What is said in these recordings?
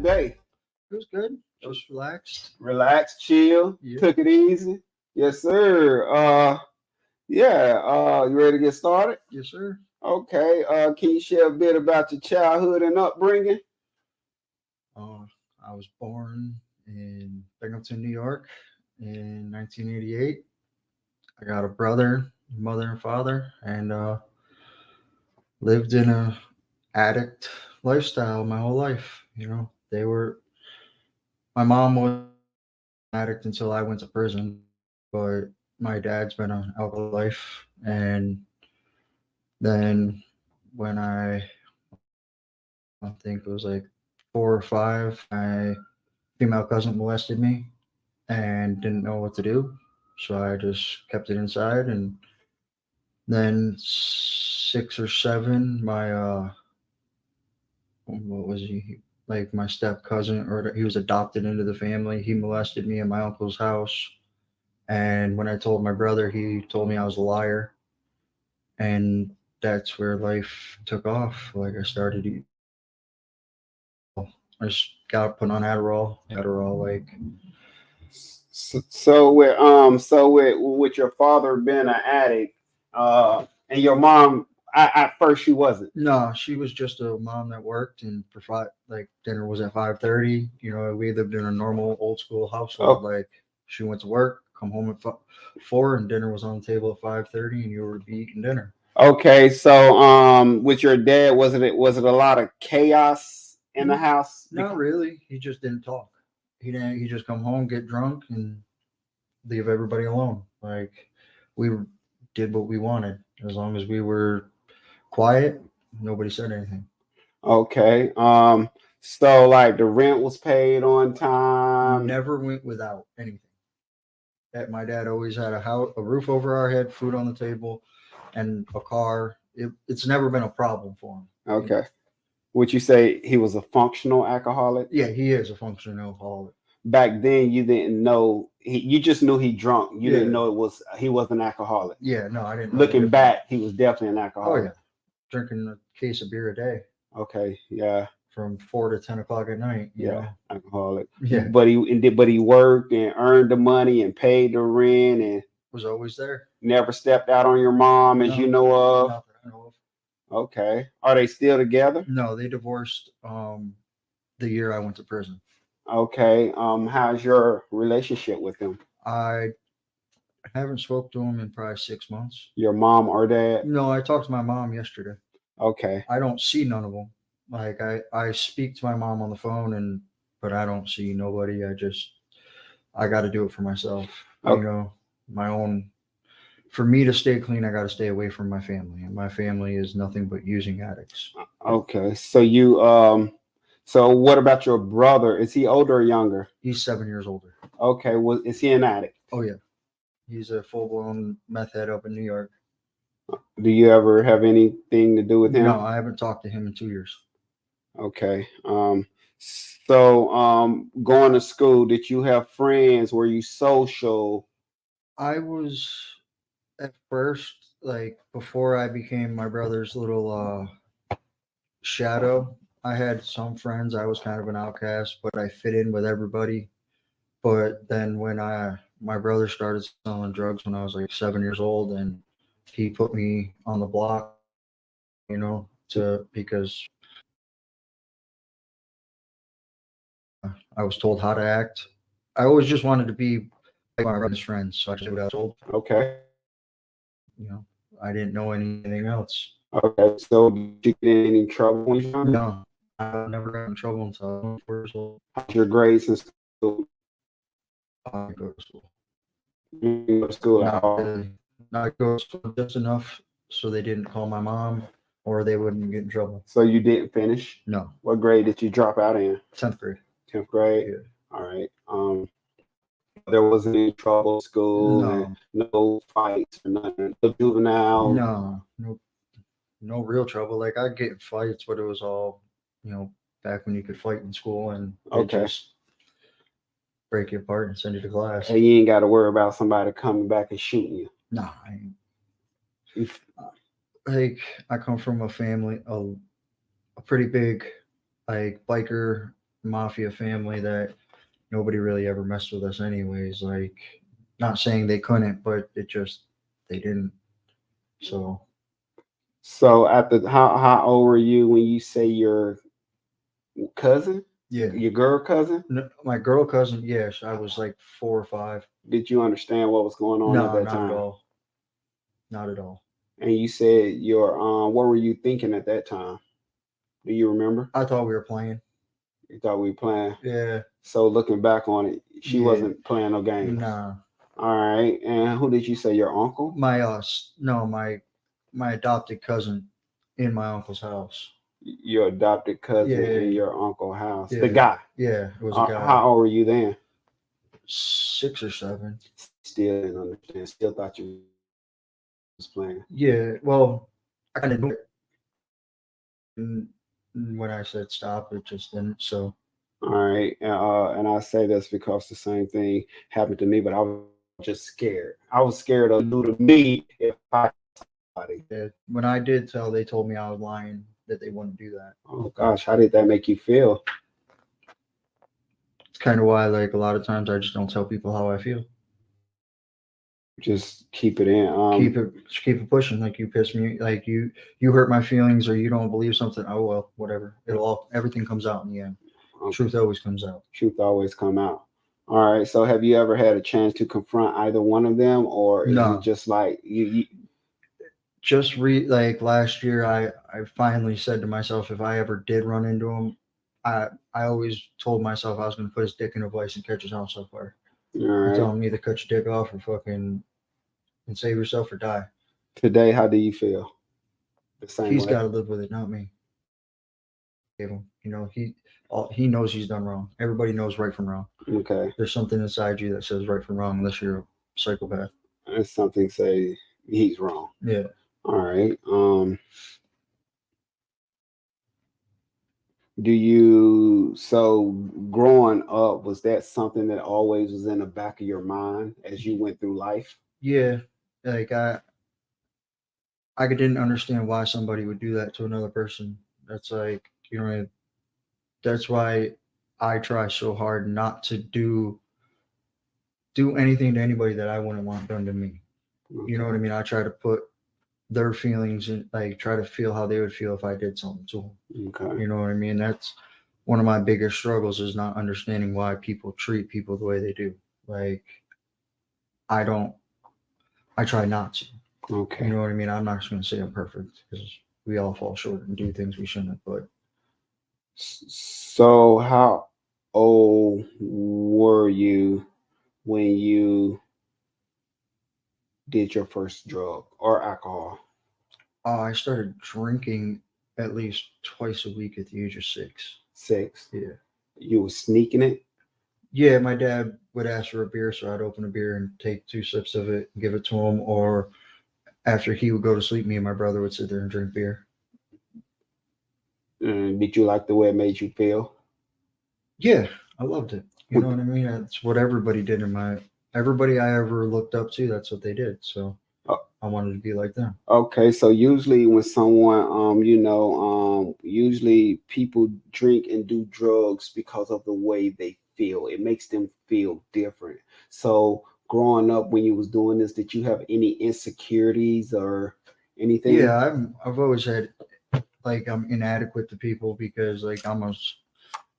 day? It was good. Just relaxed. Relax, chill, Yeah. took it easy. Yes, sir. Yeah. You ready to get started? Yes, sir. Okay. Can you share a bit about your childhood and upbringing? Uh, I was born in Binghamton, New York in 1988. I got a brother, mother, and father, and lived in a addict lifestyle my whole life. My mom was an addict until I went to prison, but my dad's been on alcohol life. And then when I think it was like 4 or 5, my female cousin molested me and didn't know what to do. So I just kept it inside. And then 6 or 7, my, what was he? Like my step cousin, or he was adopted into the family. He molested me at my uncle's house. And when I told my brother, he told me I was a liar. And that's where life took off. Like I started eating. I just got put on Adderall, like So with your father being an addict, and your mom, at first she wasn't. no, she was just a mom that worked and provide like dinner was at 5:30. We lived in a normal old school household. Oh, Like she went to work, come home at 4, and dinner was on the table at 5:30, and you were eating dinner. okay. So with your dad, was it a lot of chaos in the house? Not really. He just didn't talk. He didn't. He just come home, get drunk, and leave everybody alone. Like we did what we wanted as long as we were quiet. Nobody said anything. Okay. So like the rent was paid on time. Never went without anything. That my dad always had a house, a roof over our head, food on the table, and a car. It's never been a problem for him. Okay. Would you say he was a functional alcoholic? Yeah, he is a functional alcoholic. Back then you didn't know you just knew he drunk. You didn't Yeah. know he was an alcoholic. Yeah, no, I didn't know. Looking back, he was definitely an Oh alcoholic. yeah, drinking a case of beer a day Okay, yeah, from 4 to 10 o'clock at night. yeah, alcoholic. Yeah, But he worked and earned the money and paid the rent and was always there. never stepped out on your mom as No, you know of. not that I know of. Okay. Are they still together? No, they divorced the year I went to prison. Okay. How's your relationship with them? I haven't spoke to him in probably 6 months. Your mom or dad? No, I talked to my mom yesterday. Okay. I don't see none of them. Like I speak to my mom on the phone, but I don't see nobody. I got to do it for myself. Okay. My own. For me to stay clean, I got to stay away from my family, and my family is nothing but using addicts. Okay. So what about your brother? Is he older or younger? He's 7 years older. Okay. Well, is he an addict? Oh yeah, he's a full blown meth head up in New York. Do you ever have anything to do with him? No, I haven't talked to him in 2 years. Okay. So going to school, did you have friends? Were you social? I was at first, like before I became my brother's little shadow. I had some friends. I was kind of an outcast, but I fit in with everybody. But then when my brother started selling drugs when I was like 7 years old, and he put me on the block, because I was told how to act. I always just wanted to be like my brother's friends, so I just did what I was told. Okay. I didn't know anything else. Okay. So did you get in any trouble when you were young? No, I never got in trouble until I was 4 years old. How's your grades in school? I didn't go to school. You didn't go to school at Not all? really. Not go to school just enough so they didn't call my mom or they wouldn't get in trouble. So you didn't finish? No, What grade did you drop out in? 10th grade. 10th grade? Yeah. All right. There wasn't any trouble in school and No, no fights or nothing. The juvenile. no real trouble. Like I'd get in fights, but it was all, back when you could fight in school, and they Okay. just break you apart and send you to class. And you ain't got to worry about somebody coming back and shooting you. No, I come from a family, a pretty big, like biker mafia family that nobody really ever messed with us anyways. Like, not saying they couldn't, but they didn't. So So how old were you when you say your cousin, yeah, your girl cousin? my girl cousin, yes, I was like 4 or 5. Did you understand what was going on at No, that not at time? all. Not at all. And you said your what were you thinking at that time? Do you remember? I thought we were playing. You thought we were playing. Yeah. So looking back on it, she Yeah. wasn't playing no games. Nah. All right. And who did you say, your uncle? My adopted cousin in my uncle's house. Your adopted cousin Yeah. in your uncle's house. Yeah. The guy. Yeah, it was a guy. How old were you then? 6 or 7. Still didn't understand. Still thought you was playing. Yeah. Well, I kind of knew it. And when I said stop, it just didn't. So All right. And I say this because the same thing happened to me, but I was just scared. I was scared of you to me if I somebody. yeah, when I did tell, they told me I was lying, that they wouldn't do that. Oh gosh, how did that make you feel? It's kind of why, like, a lot of times I just don't tell people how I feel. Just keep it in. Keep it pushing. Like, you piss me, like you hurt my feelings, or you don't believe something. Oh well, whatever. Everything comes out in the end. Okay. Truth always comes out. Truth always come out. All right. So have you ever had a chance to confront either one of them, or is No. it just like you Just like last year, I finally said to myself, if I ever did run into him, I always told myself I was going to put his dick in a vice and catch his house on fire. all I'm right. telling him, either cut your dick off or fucking and save yourself or die. Today, how do you feel? The same He's way. got to live with it, not me. You know, he knows he's done wrong. Everybody knows right from wrong. Okay. There's something inside you that says right from wrong, unless you're a psychopath. And something say he's wrong. Yeah. All right. So growing up, was that something that always was in the back of your mind as you went through life? Yeah. Like, I didn't understand why somebody would do that to another person. That's like, that's why I try so hard not to do anything to anybody that I wouldn't want done to me. Okay. You know what I mean? I try to put their feelings in, like, try to feel how they would feel if I did something to them. Okay. You know what I mean? That's one of my biggest struggles, is not understanding why people treat people the way they do. Like, I try not to. Okay. You know what I mean? I'm not just going to say I'm perfect, because we all fall short and do things we shouldn't. But So how old were you when you did your first drug or alcohol? I started drinking at least twice a week at the age of 6. 6. Yeah. You were sneaking it? Yeah, my dad would ask for a beer, so I'd open a beer and take 2 sips of it and give it to him. Or after he would go to sleep, me and my brother would sit there and drink beer. Did you like the way it made you feel? Yeah, I loved it. You know what I mean? That's what everybody did everybody I ever looked up to, that's what they did. So I wanted to be like them. Okay, so usually when someone, usually people drink and do drugs because of the way they feel. It makes them feel different. So growing up when you was doing this, did you have any insecurities or anything? Yeah, I've always had, like, I'm inadequate to people because, like, I'm a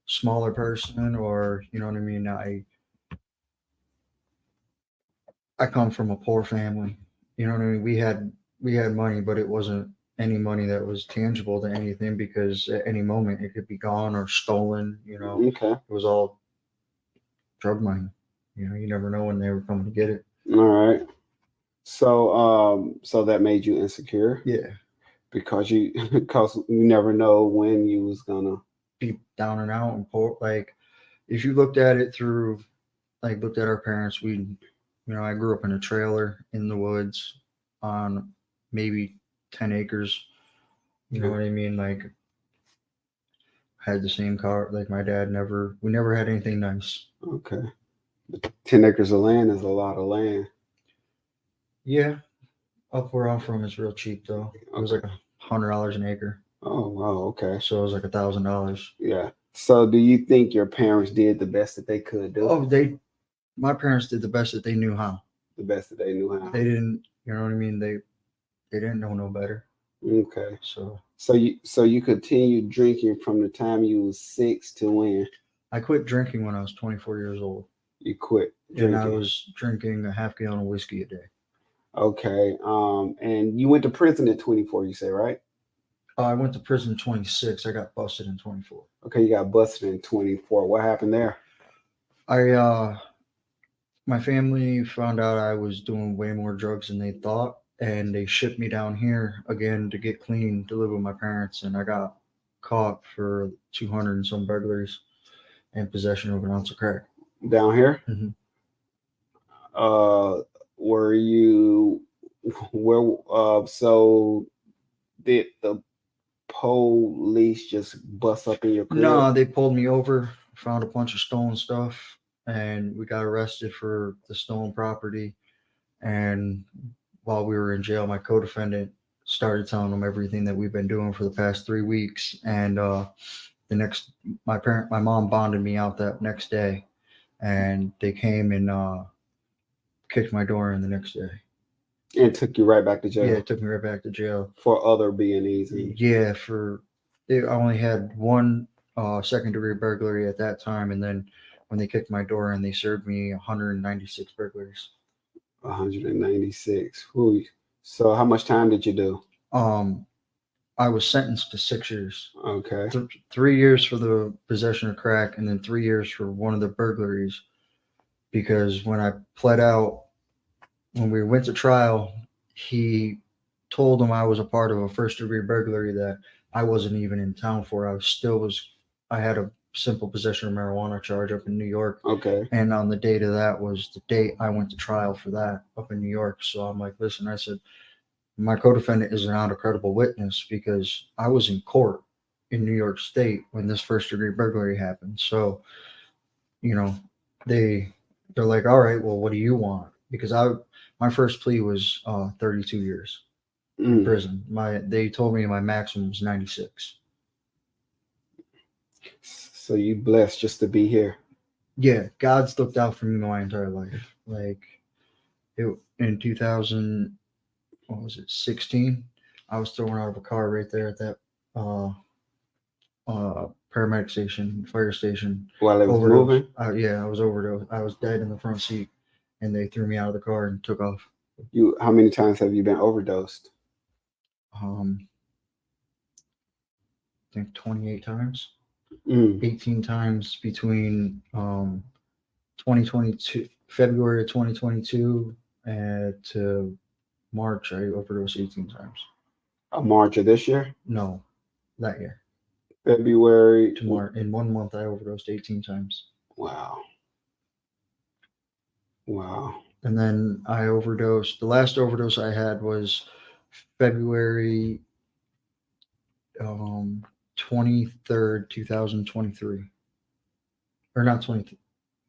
smaller person, or, you know what I mean? I come from a poor family. You know what I mean? We had money, but it wasn't any money that was tangible to anything, because at any moment it could be gone or stolen. You know, Okay. it was all drug money. You know, you never know when they were coming to get it. All right. So so that made you insecure? Yeah. Because you never know when you was gonna be down and out and poor. Like, if you looked at it through, like, looked at our parents, I grew up in a trailer in the woods on maybe 10 acres. You know what I mean? Like, had the same car. Like, my dad we never had anything nice. Okay. 10 acres of land is a lot of land. Yeah. Up where I'm from, it's real cheap though. It was like $100 an acre. Oh wow, okay. So it was like $1,000. Yeah. So, do you think your parents did the best that they could do? Oh, my parents did the best that they knew how. The best that they knew how. They didn't, you know what I mean? They didn't know no better. Okay. So So you continued drinking from the time you was 6 to when I quit drinking when I was 24 years old, you quit and I drinking. was drinking a half gallon of whiskey a day. Okay. And you went to prison at 24, you say, right? I went to prison 26. I got busted in 24. Okay, you got busted in 24. What happened there? I My family found out I was doing way more drugs than they thought, and they shipped me down here again to get clean to live with my parents, and I got caught for 200 and some burglaries and possession of an ounce of crack. Down here? Mhm. Uh, were you where? So did the police just bust up in your crib? No, they pulled me over, found a bunch of stolen stuff, and we got arrested for the stolen property. And while we were in jail, my co-defendant started telling them everything that we've been doing for the past 3 weeks. And the next, my mom bonded me out that next day, and they came and kicked my door in the next day. And took you right back to Yeah, jail it took me right back to jail. for other B&Es. And Yeah, I only had one second degree burglary at that time, and then when they kicked my door in, they served me 196 burglaries. 196. Whew. So how much time did you do? Um, I was sentenced to 6 years. Okay. 3 years for the possession of crack, and then 3 years for one of the burglaries. Because when I pled out, when we went to trial, he told him I was a part of a first degree burglary that I wasn't even in town for. I had a simple possession of marijuana charge up in New York. Okay. And on the date of that was the date I went to trial for that up in New York. So I'm like, listen, I said, my co-defendant is not a credible witness because I was in court in New York State when this first degree burglary happened. So, you know, they they're like, all right, well, what do you want? Because my first plea was 32 years in Mm. prison. They told me my maximum was 96. So you blessed just to be here. Yeah, God's looked out for me my entire life. Like in 2000, what was it, 16? I was thrown out of a car right there at that uh, paramedic station, fire station. While it was Overdose. moving? Yeah, I was overdosed. I was dead in the front seat, and they threw me out of the car and took off. How many times have you been overdosed? I think 28 times, Mm. 18 times between 2022, February of 2022, to March. I overdosed 18 times. March of this year? No, that year. February. To March. In 1 month, I overdosed 18 times. Wow. Wow. And then I overdosed. The last overdose I had was February 23rd, 2023. Or not 23.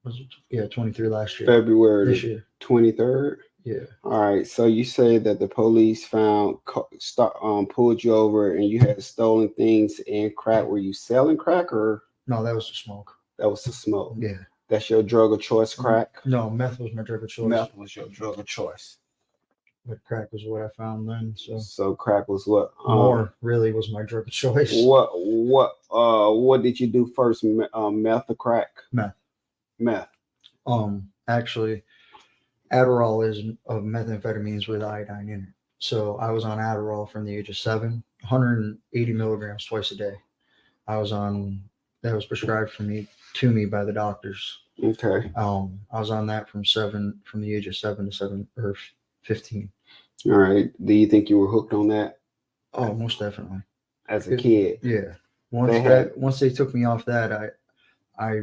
Was it? Yeah, 23 last year. February This year. 23rd? Yeah. All right. So you say that the police pulled you over and you had stolen things and crack. Were you selling crack or No, that was the smoke. that was the smoke? Yeah. That's your drug of choice, crack? No, meth was my drug of choice. Meth was your drug of choice. But crack was what I found then. So crack was what? More really was my drug of choice. What did you do first? Meth or crack? Meth. Meth. Actually, Adderall is of methamphetamines with iodine in it. So I was on Adderall from the age of 7, 180 milligrams twice a day. That was prescribed to me by the doctors. Okay. I was on that from the age of 7 or 15. All right. Do you think you were hooked on that? Oh, most definitely. As a kid? Yeah. Once they took me off that, I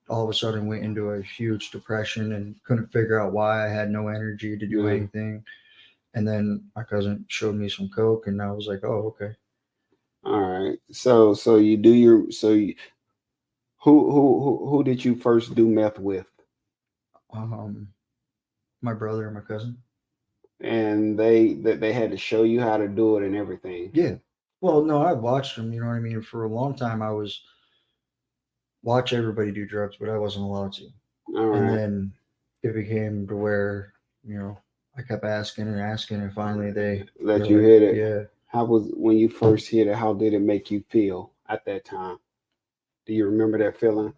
all of a sudden went into a huge depression and couldn't figure out why I had no energy to do anything. And then my cousin showed me some coke, and I was like, "Oh, okay." All right. So you do who did you first do meth with? My brother and my cousin. And they had to show you how to do it and everything. Yeah. Well, no, I watched them. You know what I mean. For a long time, I was watch everybody do drugs, but I wasn't allowed to. All And right. then it became to where, I kept asking and asking, and finally Let they're you like, hit it. yeah, How was when you first hit it? How did it make you feel at that time? Do you remember that feeling?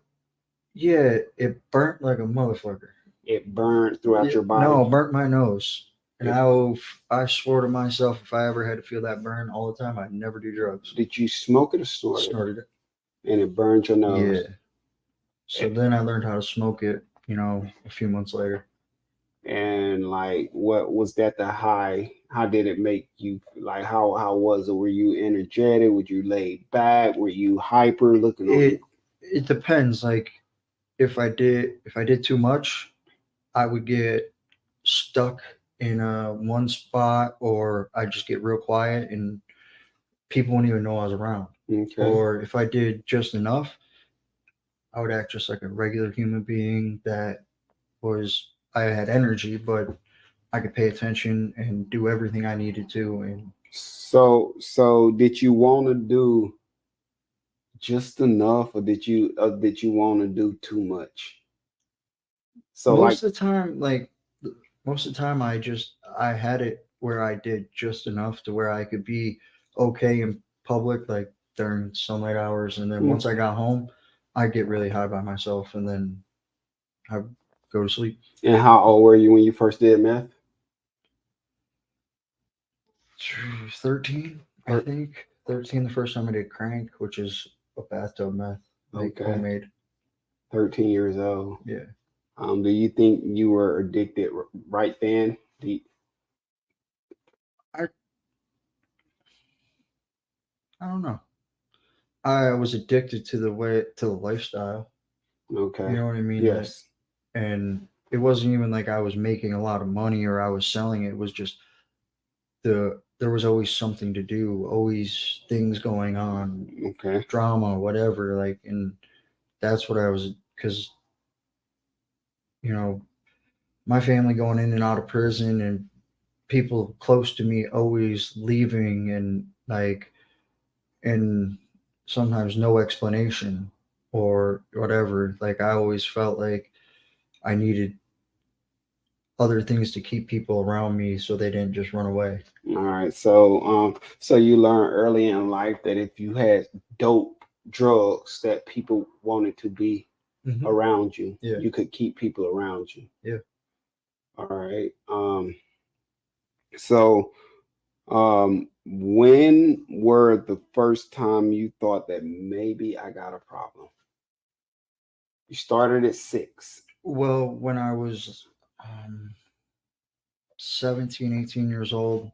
yeah, it burnt like a motherfucker. It burned throughout Yeah, your no, body. it burnt my nose. And It, I swore to myself if I ever had to feel that burn all the time, I'd never do drugs. did you smoke it or snort it? Snorted it. And it burned your Yeah. nose. So then I learned how to smoke it, a few months later. And like, what was that the high? How did it make you? Like, how was it? Were you energetic? Were you laid back? Were you hyper looking on? It depends. Like if I did too much, I would get stuck in one spot, or I just get real quiet and people wouldn't even know I was around. Okay. Or if I did just enough, I would act just like a regular human being that was I had energy, but I could pay attention and do everything I needed to. And So did you want to do just enough, or did you want to do too much? So like, most of the time, most of the time, I had it where I did just enough to where I could be okay in public, like during sunlight hours, and then mm, once I got home, I'd get really high by myself, and then I'd go to sleep. and how old were you when you first did meth? 13, I Or, think. 13 the first time I did crank, which is a bathtub meth, like okay, homemade. 13 years old. Yeah. Do you think you were addicted right then? I I don't know. I was addicted to the lifestyle. You Okay. know what I mean? Yes. And it wasn't even like I was making a lot of money or I was selling it. It was just there was always something to do, always things going on, Okay. drama, whatever. Like, and that's what I was because you know my family going in and out of prison and people close to me always leaving and sometimes no explanation or whatever. Like I always felt like I needed other things to keep people around me so they didn't just run away. All right. So you learned early in life that if you had dope drugs that people wanted to be Hmm. around you, Yeah, you could keep people around you. yeah. All right. So when were the first time you thought that maybe I got a problem? You started at 6. Well, when I was 17, 18 years old,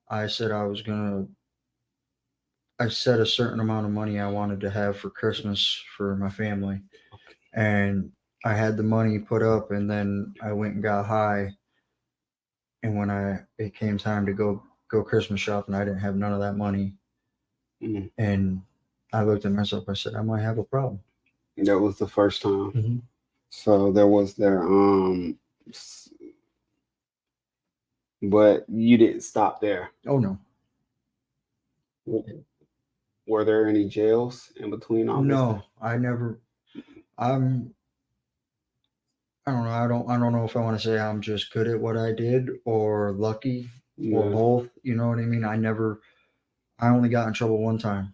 I said I set a certain amount of money I wanted to have for Christmas for my family. Okay. And I had the money put up, and then I went and got high. And when it came time to go Christmas shopping, I didn't have none of that money. Mm. And I looked at myself. I said, I might have a problem. That was the first time. Hmm. So there was but you didn't stop there. Oh no, Were there any jails in between all this stuff? no, I never. I'm. I don't know. I don't know if I want to say I'm just good at what I did or lucky or Yeah. both. You know what I mean? I only got in trouble one time.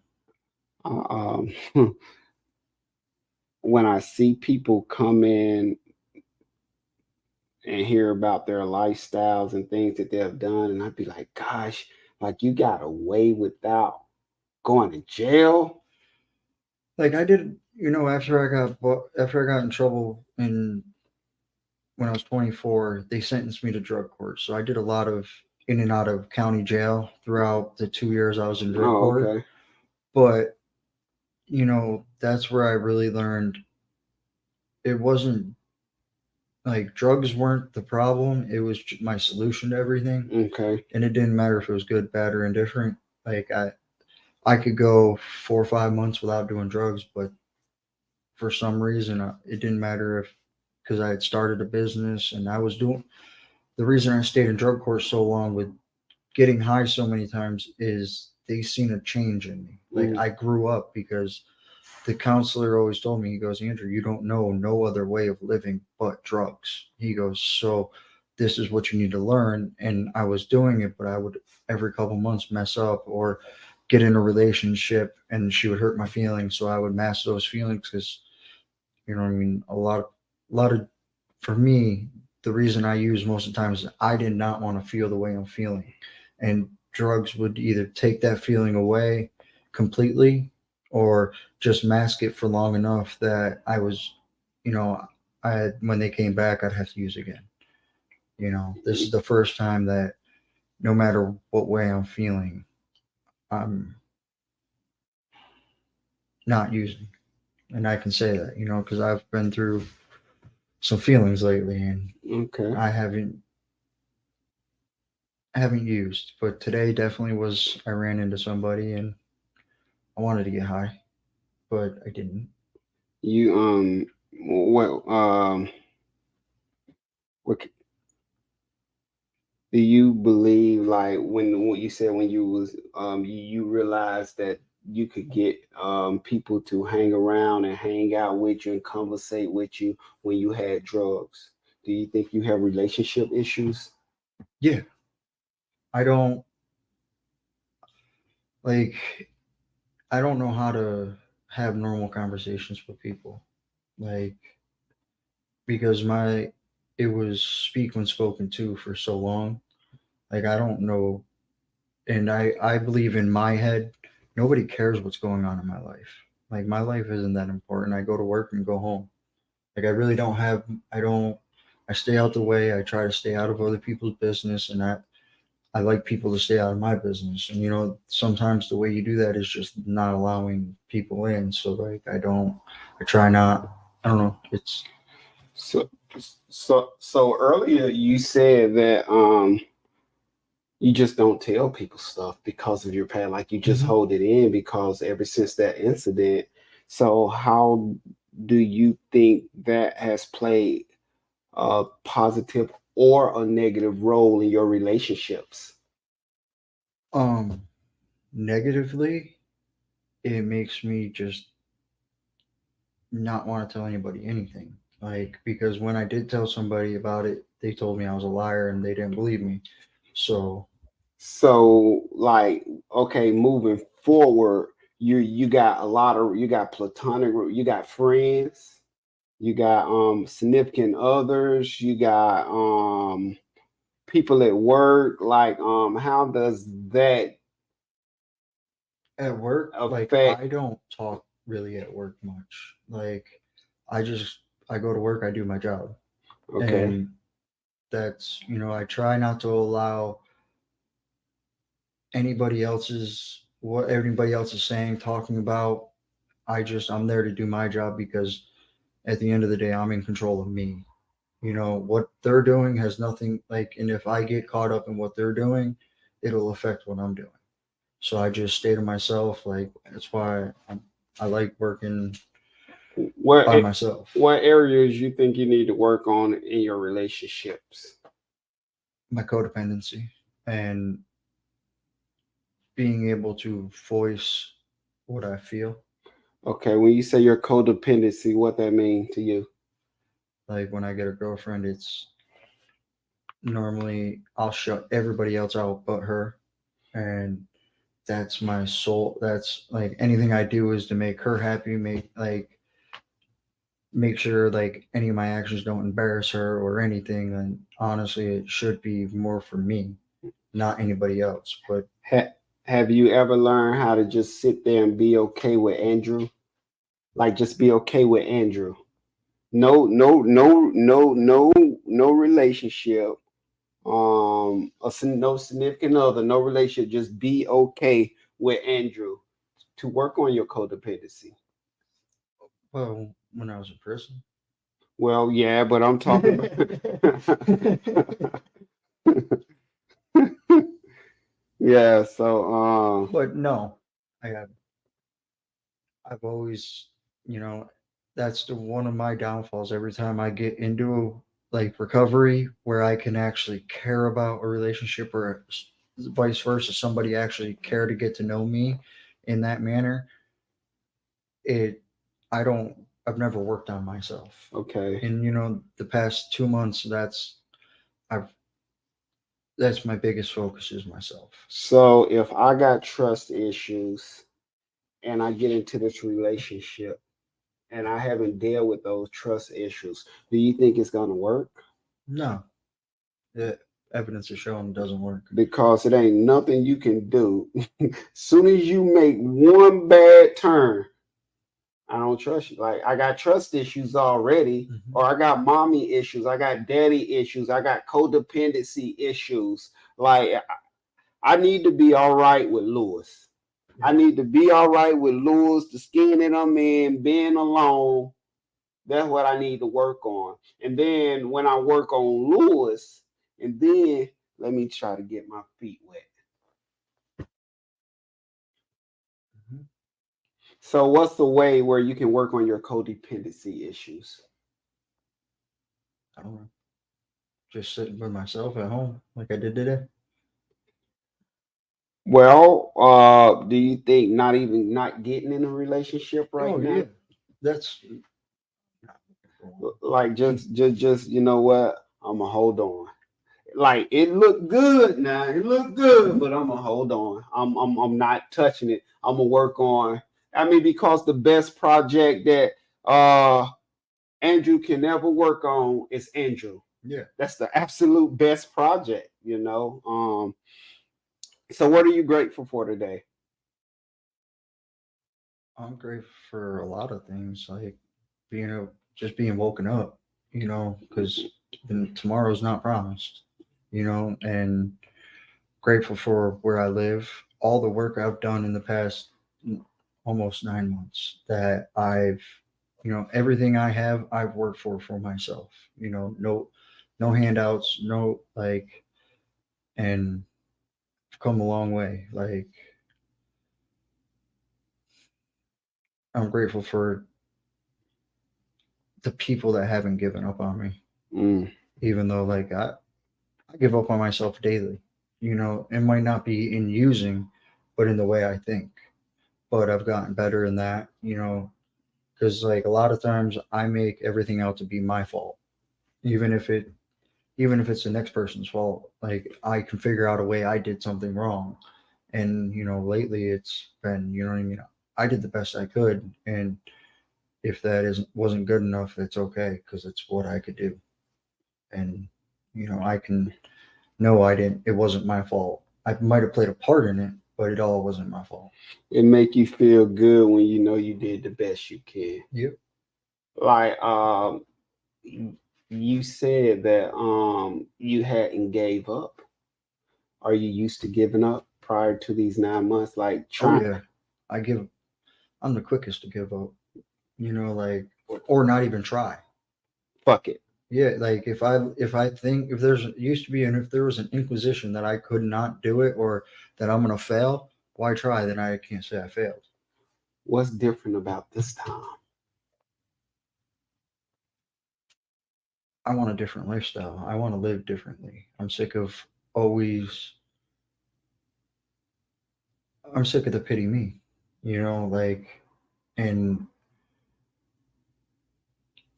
When I see people come in and hear about their lifestyles and things that they have done, and I'd be like, gosh, like you got away without going to jail. Like I did, after I got in trouble in when I was 24, they sentenced me to drug court. So I did a lot of in and out of county jail throughout the 2 years I was in drug Oh, court. okay. But that's where I really learned it wasn't like drugs weren't the problem. It was my solution to everything, Okay. and it didn't matter if it was good, bad, or indifferent. Like I could go 4 or 5 months without doing drugs, but for some reason it didn't matter if because I had started a business and I was doing the reason I stayed in drug court so long with getting high so many times is they seen a change in me. Like Mm. I grew up because the counselor always told me, he goes, Andrew, you don't know no other way of living but drugs. He goes, so this is what you need to learn. And I was doing it, but I would every couple months mess up or get in a relationship and she would hurt my feelings. So I would mask those feelings because, you know what I mean? A lot of, for me, the reason I use most of the time is I did not want to feel the way I'm feeling. And drugs would either take that feeling away completely or just mask it for long enough that I was, you know, when they came back, I'd have to use again. This is the first time that no matter what way I'm feeling, I'm not using. And I can say that, because I've been through some feelings lately and Okay. I haven't used, but today definitely was. I ran into somebody and I wanted to get high, but I didn't. You what do you believe, like when what you said when you was you realized that you could get people to hang around and hang out with you and conversate with you when you had drugs? Do you think you have relationship issues? Yeah, I don't like. I don't know how to have normal conversations with people, like because it was speak when spoken to for so long. Like I don't know, and I believe in my head, nobody cares what's going on in my life. Like my life isn't that important. I go to work and go home. Like I really don't have I don't I stay out the way. I try to stay out of other people's business and I like people to stay out of my business. And sometimes the way you do that is just not allowing people in. So like I try not I don't know. It's So so earlier you said that you just don't tell people stuff because of your past, like you just Mhm. hold it in because ever since that incident. So how do you think that has played a positive or a negative role in your relationships? um negatively it makes me just not want to tell anybody anything. Like because when I did tell somebody about it, they told me I was a liar and they didn't believe me. So So like, okay, moving forward, you got a lot of, you got platonic, you got friends, you got significant others, you got people at work. Like how does that at work, like affect? I don't talk really at work much. Like I just I go to work, I do my job. Okay. And that's, I try not to allow what everybody else is saying, talking about. I'm there to do my job because at the end of the day, I'm in control of me. What they're doing has nothing like, and if I get caught up in what they're doing, it'll affect what I'm doing. So I just stay to myself. Like that's why I like working what by a- myself. what areas you think you need to work on in your relationships? My codependency and being able to voice what I feel. Okay, when you say your codependency, what that mean to you? Like when I get a girlfriend, it's normally I'll shut everybody else out but her. And that's my soul. That's like anything I do is to make her happy, make sure like any of my actions don't embarrass her or anything. And honestly, it should be more for me, not anybody else. But Ha- have you ever learned how to just sit there and be okay with Andrew? Like just be okay with Andrew. No, no, no, no, no, no relationship. No significant other, no relationship. Just be okay with Andrew to work on your codependency. well, when I was in prison. Well, yeah, but I'm talking about. Yeah, so But no, I have I've always, you know, that's the one of my downfalls. Every time I get into like recovery, where I can actually care about a relationship, or vice versa, somebody actually care to get to know me in that manner, it I don't I've never worked on myself. Okay. And the past 2 months, I've that's my biggest focus is myself. So if I got trust issues and I get into this relationship and I haven't dealt with those trust issues, do you think it's gonna work? No, the evidence is showing it doesn't work. Because it ain't nothing you can do. Soon as you make one bad turn, I don't trust you. Like I got trust issues already, Mhm. or I got mommy issues, I got daddy issues, I got codependency issues. Like I need to be all right with Lewis. I Yeah. need to be all right with Lewis, the skin that I'm in, being alone. That's what I need to work on. And then when I work on Lewis, and then let me try to get my feet wet. Mhm. So, what's the way where you can work on your codependency issues? I don't know. Just sitting with myself at home like I did today. Well, do you think not getting in a relationship right Oh yeah, now? that's not looking for one. Like just you know what? I'ma hold on. Like it looked good now. It looked good, but I'm gonna hold on. I'm not touching it. I'm gonna work on. I mean, because the best project that Andrew can never work on is Andrew. Yeah, That's the absolute best project, So what are you grateful for today? I'm grateful for a lot of things, like just being woken up. Because tomorrow's not promised. And grateful for where I live, all the work I've done in the past almost 9 months. That everything I have, I've worked for myself. No handouts, no like, and I've come a long way. Like, I'm grateful for the people that haven't given up on me, Mm, even though like I give up on myself daily. It might not be in using, but in the way I think. But I've gotten better in that, because like a lot of times I make everything out to be my fault, even if it even if it's the next person's fault. Like I can figure out a way I did something wrong, and lately it's been, what I mean. I did the best I could, and if that wasn't good enough, it's okay because it's what I could do, and I can know I didn't. It wasn't my fault. I might have played a part in it, but it all wasn't my fault. it make you feel good when you know you did the best you can. Yep. Like you said that you hadn't gave up. Are you used to giving up prior to these 9 months? Like Oh trying yeah. I give. I'm the quickest to give up. Like, or not even try. fuck it. Yeah, like if I think if there's used to be and if there was an inquisition that I could not do it or that I'm gonna fail, why try? Then I can't say I failed. What's different about this time? I want a different lifestyle. I want to live differently. Always. I'm sick of the pity me. Like, and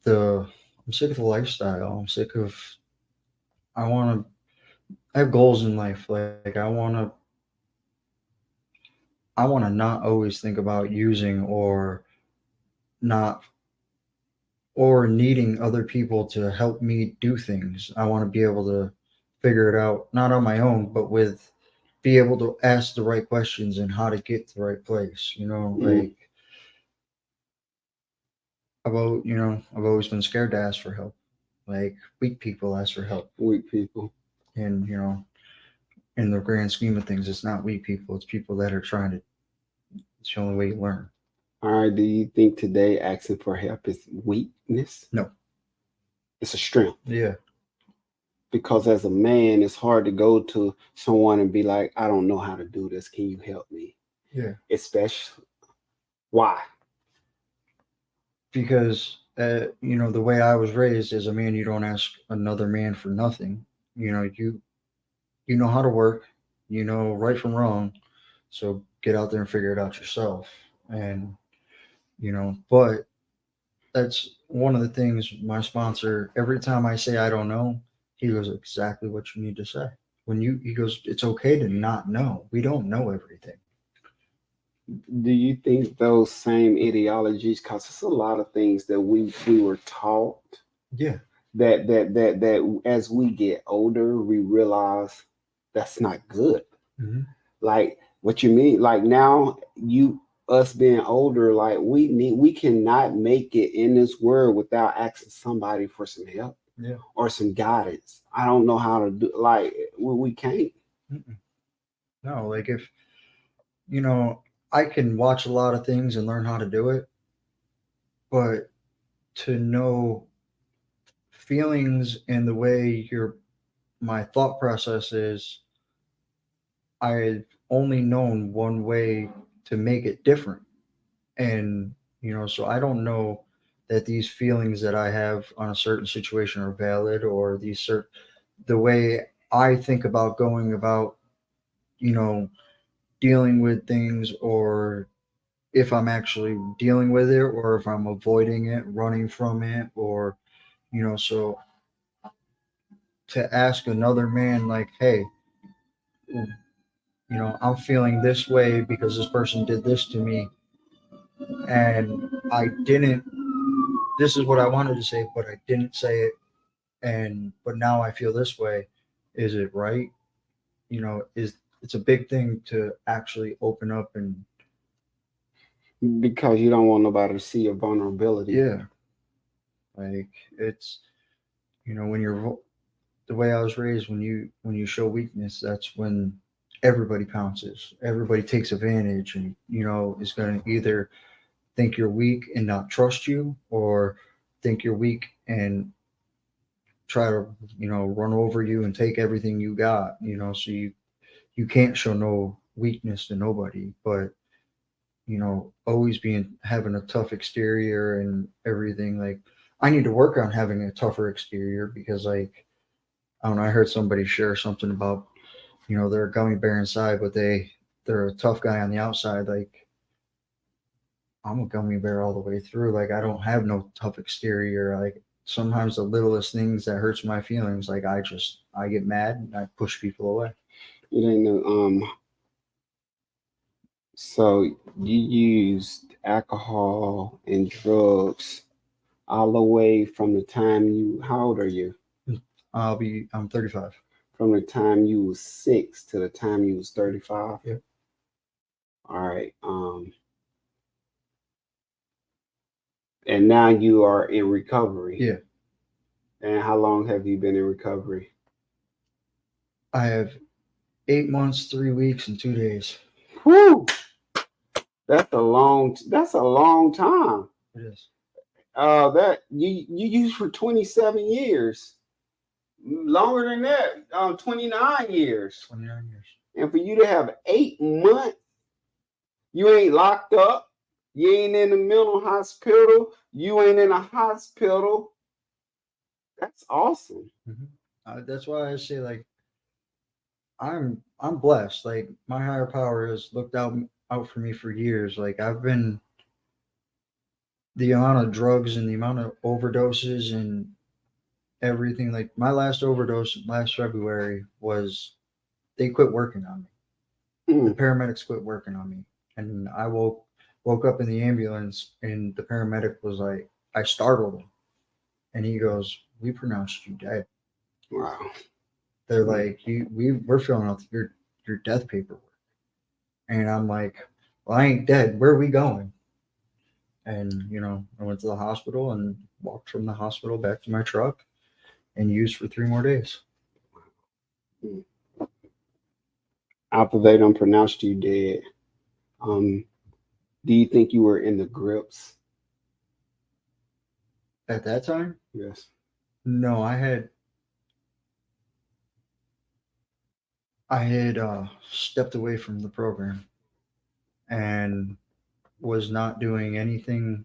the I'm sick of the lifestyle. I'm sick of. I want to. I have goals in life. Like I want to not always think about using not or needing other people to help me do things. I want to be able to figure it out, not on my own, but be able to ask the right questions and how to get to the right place. Mm, Like I've always been scared to ask for help. Like weak people ask for help, weak people. and in the grand scheme of things, it's not weak people. It's people that are trying to. It's the only way you learn. All right. Do you think today asking for help is weakness? No. It's a strength. Yeah. Because as a man, it's hard to go to someone and be like, I don't know how to do this. Can you help me? Yeah. Especially why? Because the way I was raised as a man, you don't ask another man for nothing. You know how to work, you know right from wrong, so get out there and figure it out yourself. And But that's one of the things my sponsor, every time I say I don't know, he goes, exactly what you need to say. He goes, it's okay to not know. We don't know everything. Do you think those same ideologies, because it's a lot of things that we were taught Yeah. that as we get older, we realize that's not good. Hmm. Like what you mean, like now us being older, like we cannot make it in this world without asking somebody for some help Yeah. or some guidance. I don't know how to do, like we can't. Mm-mm. No, like if, you know, I can watch a lot of things and learn how to do it, but to know feelings and the way my thought process is, I've only known one way to make it different. And, so I don't know that these feelings that I have on a certain situation are valid, or the way I think about going about, you know, dealing with things, or if I'm actually dealing with it, or if I'm avoiding it, running from it, or, so to ask another man, like, hey, I'm feeling this way because this person did this to me, and I didn't, this is what I wanted to say, but I didn't say it. But now I feel this way. Is it right? It's a big thing to actually open up and, Because you don't want nobody to see your vulnerability. yeah, like it's, when the way I was raised, when you show weakness, that's when everybody pounces, everybody takes advantage, and is going to either think you're weak and not trust you, or think you're weak and try to run over you and take everything you got. So you can't show no weakness to nobody, but always having a tough exterior and everything. Like, I need to work on having a tougher exterior, because, like, I don't know, I heard somebody share something about, they're a gummy bear inside, but they're a tough guy on the outside. Like, I'm a gummy bear all the way through. Like, I don't have no tough exterior. Like, sometimes the littlest things that hurts my feelings, like, I get mad and I push people away. It ain't no So you used alcohol and drugs all the way from the time how old are you? I'm 35. From the time you was 6 to the time you was 35. Yeah. All right. And now you are in recovery. Yeah. And how long have you been in recovery? I have 8 months, 3 weeks, and 2 days. Whew. That's a long time. It is. That you used for 27 years. Longer than that, 29 years. 29 years. And for you to have 8 months, you ain't locked up, you ain't in the mental hospital, you ain't in a hospital. That's awesome. That's why I say, like, I'm blessed. Like, my higher power has looked out for me for years. Like, I've been, the amount of drugs and the amount of overdoses and everything. Like, my last overdose last February was, they quit working on me. The paramedics quit working on me, and I woke up in the ambulance, and the paramedic was like, I startled him, and he goes, "We pronounced you dead." Wow. They're like, we're filling out your death paperwork. And I'm like, well, I ain't dead. Where are we going? And, I went to the hospital and walked from the hospital back to my truck and used for 3 more days. After they done pronounced you dead, do you think you were in the grips? At that time? Yes. No, I had stepped away from the program and was not doing anything.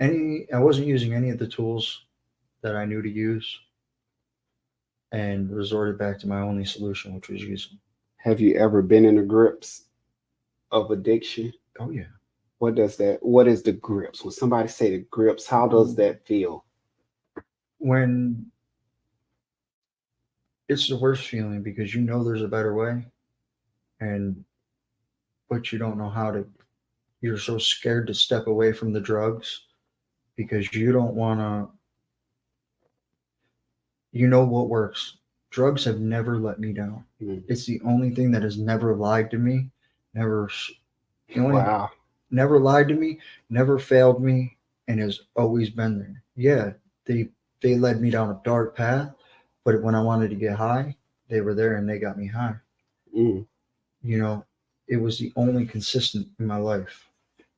I wasn't using any of the tools that I knew to use, and resorted back to my only solution, which was using. Have you ever been in the grips of addiction? Oh yeah. What is the grips? When somebody say the grips, how does that feel? When it's the worst feeling because you know there's a better way, and but you don't know how to. You're so scared to step away from the drugs because you don't want to. You know what works. Drugs have never let me down. Mm. It's the only thing that has never lied to me, never, the only, Wow. never lied to me, never failed me, and has always been there. Yeah, they they led me down a dark path, but when I wanted to get high, they were there and they got me high. Mm. You know, it was the only consistent in my life.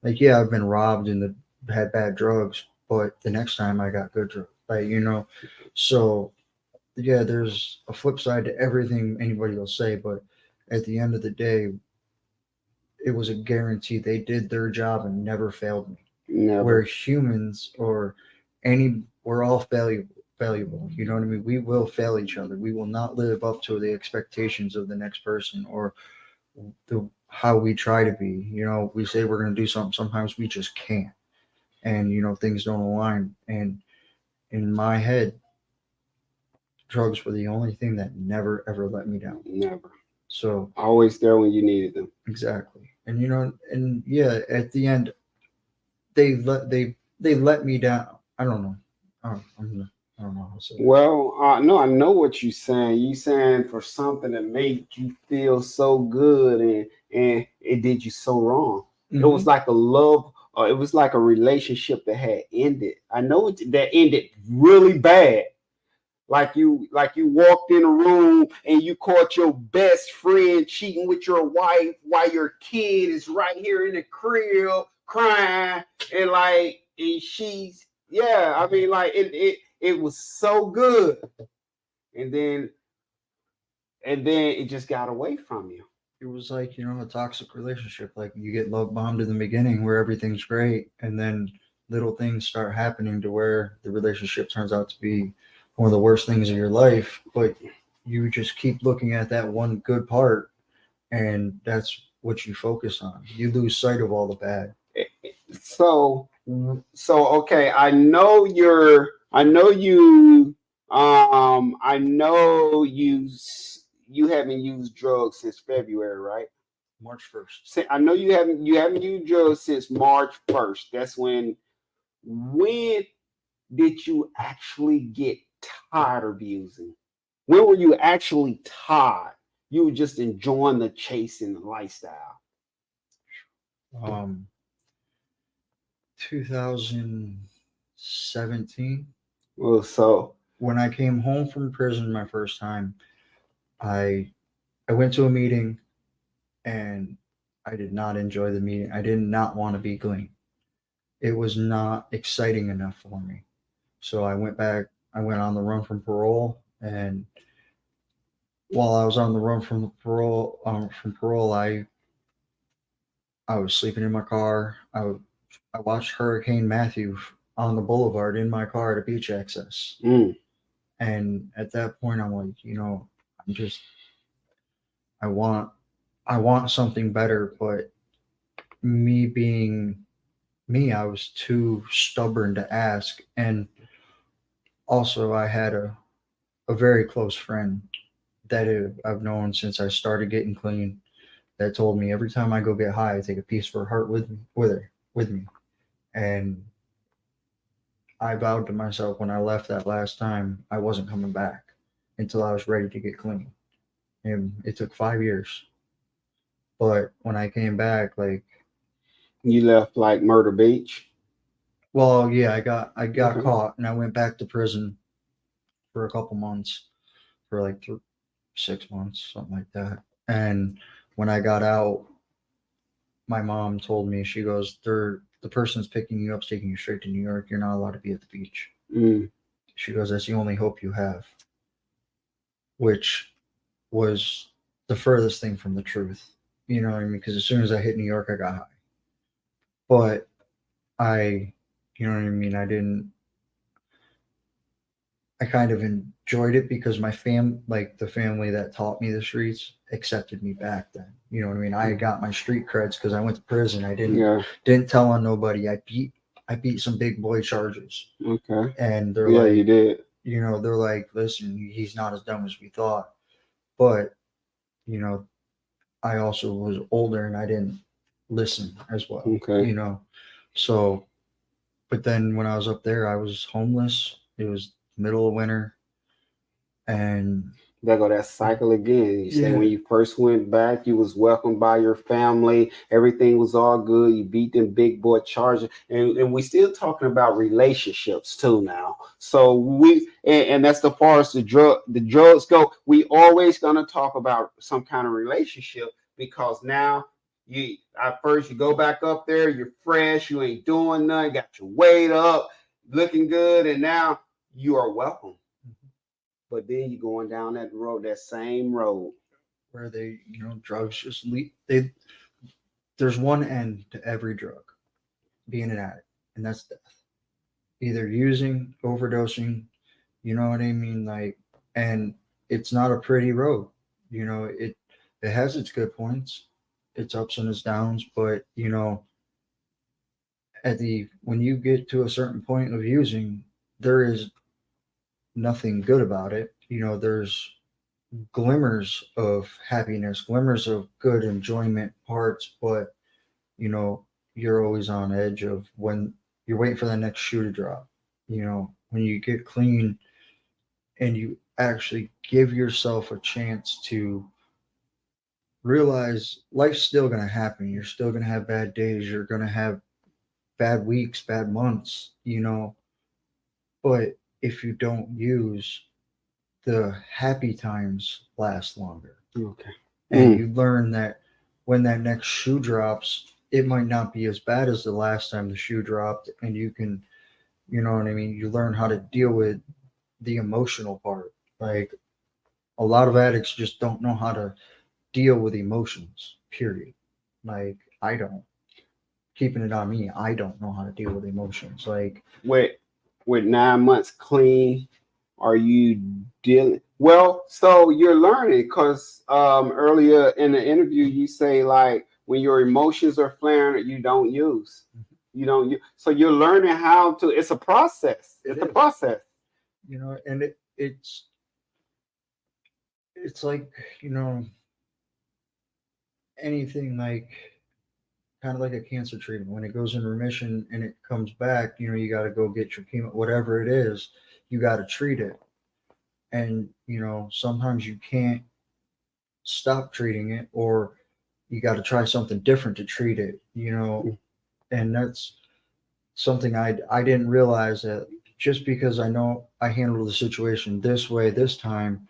Like, yeah, I've been robbed and had bad drugs, but the next time I got good drugs. Like, so yeah, there's a flip side to everything anybody will say, but at the end of the day, it was a guarantee they did their job and never failed me. We're Never. humans, we're all valuable. You know what I mean? We will fail each other. We will not live up to the expectations of the next person or how we try to be. We say we're going to do something. Sometimes we just can't. And, things don't align. And in my head, drugs were the only thing that never, ever let me down. Never. So, Always there when you needed them. exactly. And, and yeah, at the end, they let me down. I don't know. I don't know how to say it. Well, no, I know what you're saying. You saying for something that made you feel so good, and it did you so wrong. It was Hmm. like a love, or it was like a relationship that had ended. I know that ended really bad. Like you walked in a room and you caught your best friend cheating with your wife while your kid is right here in the crib crying, and she's, yeah, I mean, like it was so good, and then it just got away from you. It was like, a toxic relationship. Like you get love bombed in the beginning where everything's great, and then little things start happening to where the relationship turns out to be one of the worst things in your life. But you just keep looking at that one good part, and that's what you focus on. You lose sight of all the bad. So okay, I know you haven't used drugs since February, right? March 1st. I know you haven't used drugs since March 1st. That's when did you actually get tired of using? When were you actually tired? You were just enjoying the chase and the lifestyle. Um, 2017, Well, so when I came home from prison my first time, I I went to a meeting and I did not enjoy the meeting. I did not want to be clean. It was not exciting enough for me. So I went back. I went on the run from parole, and while I was on the run from parole, I was sleeping in my car. I watched Hurricane Matthew on the boulevard in my car at a beach access. mm, And at that point, I'm like, I'm just I want I want something better, but me being me, I was too stubborn to ask. And also, I had a very close friend that I've known since I started getting clean that told me every time I go get high, I take a piece of her heart with me. And I vowed to myself when I left that last time, I wasn't coming back until I was ready to get clean. And it took 5 years. But when I came back, like, you left like Murder Beach. well, yeah, I got Okay. caught and I went back to prison for a couple months, for like 6 months, something like that. And when I got out, my mom told me, she goes, the person's picking you up, is taking you straight to New York. You're not allowed to be at the beach. Mm, She goes, that's the only hope you have, which was the furthest thing from the truth. You know what I mean? Because as soon as I hit New York, I got high. But I, you know what I mean? I didn't, I kind of enjoyed it because like the family that taught me the streets, accepted me back then. You know what I mean? I got my street creds because I went to prison. I Yeah. didn't tell on nobody. I beat some big boy charges, Okay. and they're Yeah, you like, did. they're like, listen, he's not as dumb as we thought. But you know, I also was older and I didn't listen as well. Okay. So but then when I was up there, I was homeless. It was middle of winter, and There go that cycle again. You say yeah, when you first went back, you was welcomed by your family. Everything was all good. You beat them big boy charges, and we still talking about relationships too now. So and that's the far as the drugs go. We always gonna talk about some kind of relationship because now you at first you go back up there, you're fresh, you ain't doing nothing, got your weight up, looking good, and now you are welcome. But then you're going down that road, that same road. where drugs just lead. There's one end to every drug, being an addict, and that's death. Either using, overdosing, you know what I mean? Like, and it's not a pretty road. It has its good points, its ups and its downs, but when you get to a certain point of using, there is nothing good about it. There's glimmers of happiness, glimmers of good enjoyment parts, but you know, you're always on edge of when you're waiting for the next shoe to drop. When you get clean and you actually give yourself a chance to realize life's still going to happen. You're still going to have bad days. You're going to have bad weeks, bad months, but if you don't use, the happy times last longer. Okay. And you learn that when that next shoe drops, it might not be as bad as the last time the shoe dropped, and you can, you know what I mean, you learn how to deal with the emotional part. Like, a lot of addicts just don't know how to deal with emotions, period. Like, I don't. Keeping it on me, I don't know how to deal with emotions. Like, with with 9 months clean, are you dealing well? So you're learning because earlier in the interview you say like when your emotions are flaring, you don't use. You don't use. So you're learning how to. It's a process. It's a process. and it's like, you know, anything, like kind of like a cancer treatment. When it goes in remission and it comes back, you got to go get your chemo, whatever it is, you got to treat it. And, sometimes you can't stop treating it, or you got to try something different to treat it, and that's something I didn't realize, that just because I know I handled the situation this way this time,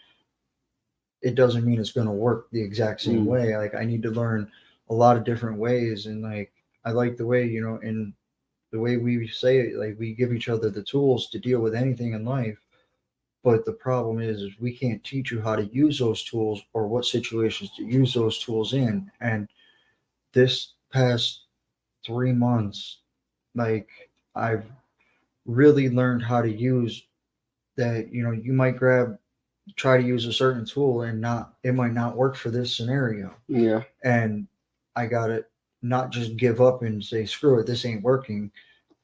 it doesn't mean it's going to work the exact same way. Like, I need to learn a lot of different ways. And like, I like the way, in the way we say it, like, we give each other the tools to deal with anything in life. But the problem is we can't teach you how to use those tools or what situations to use those tools in. And this past 3 months, like, I've really learned how to use that. You might try to use a certain tool and it might not work for this scenario. Yeah. And I got to not just give up and say, screw it, this ain't working,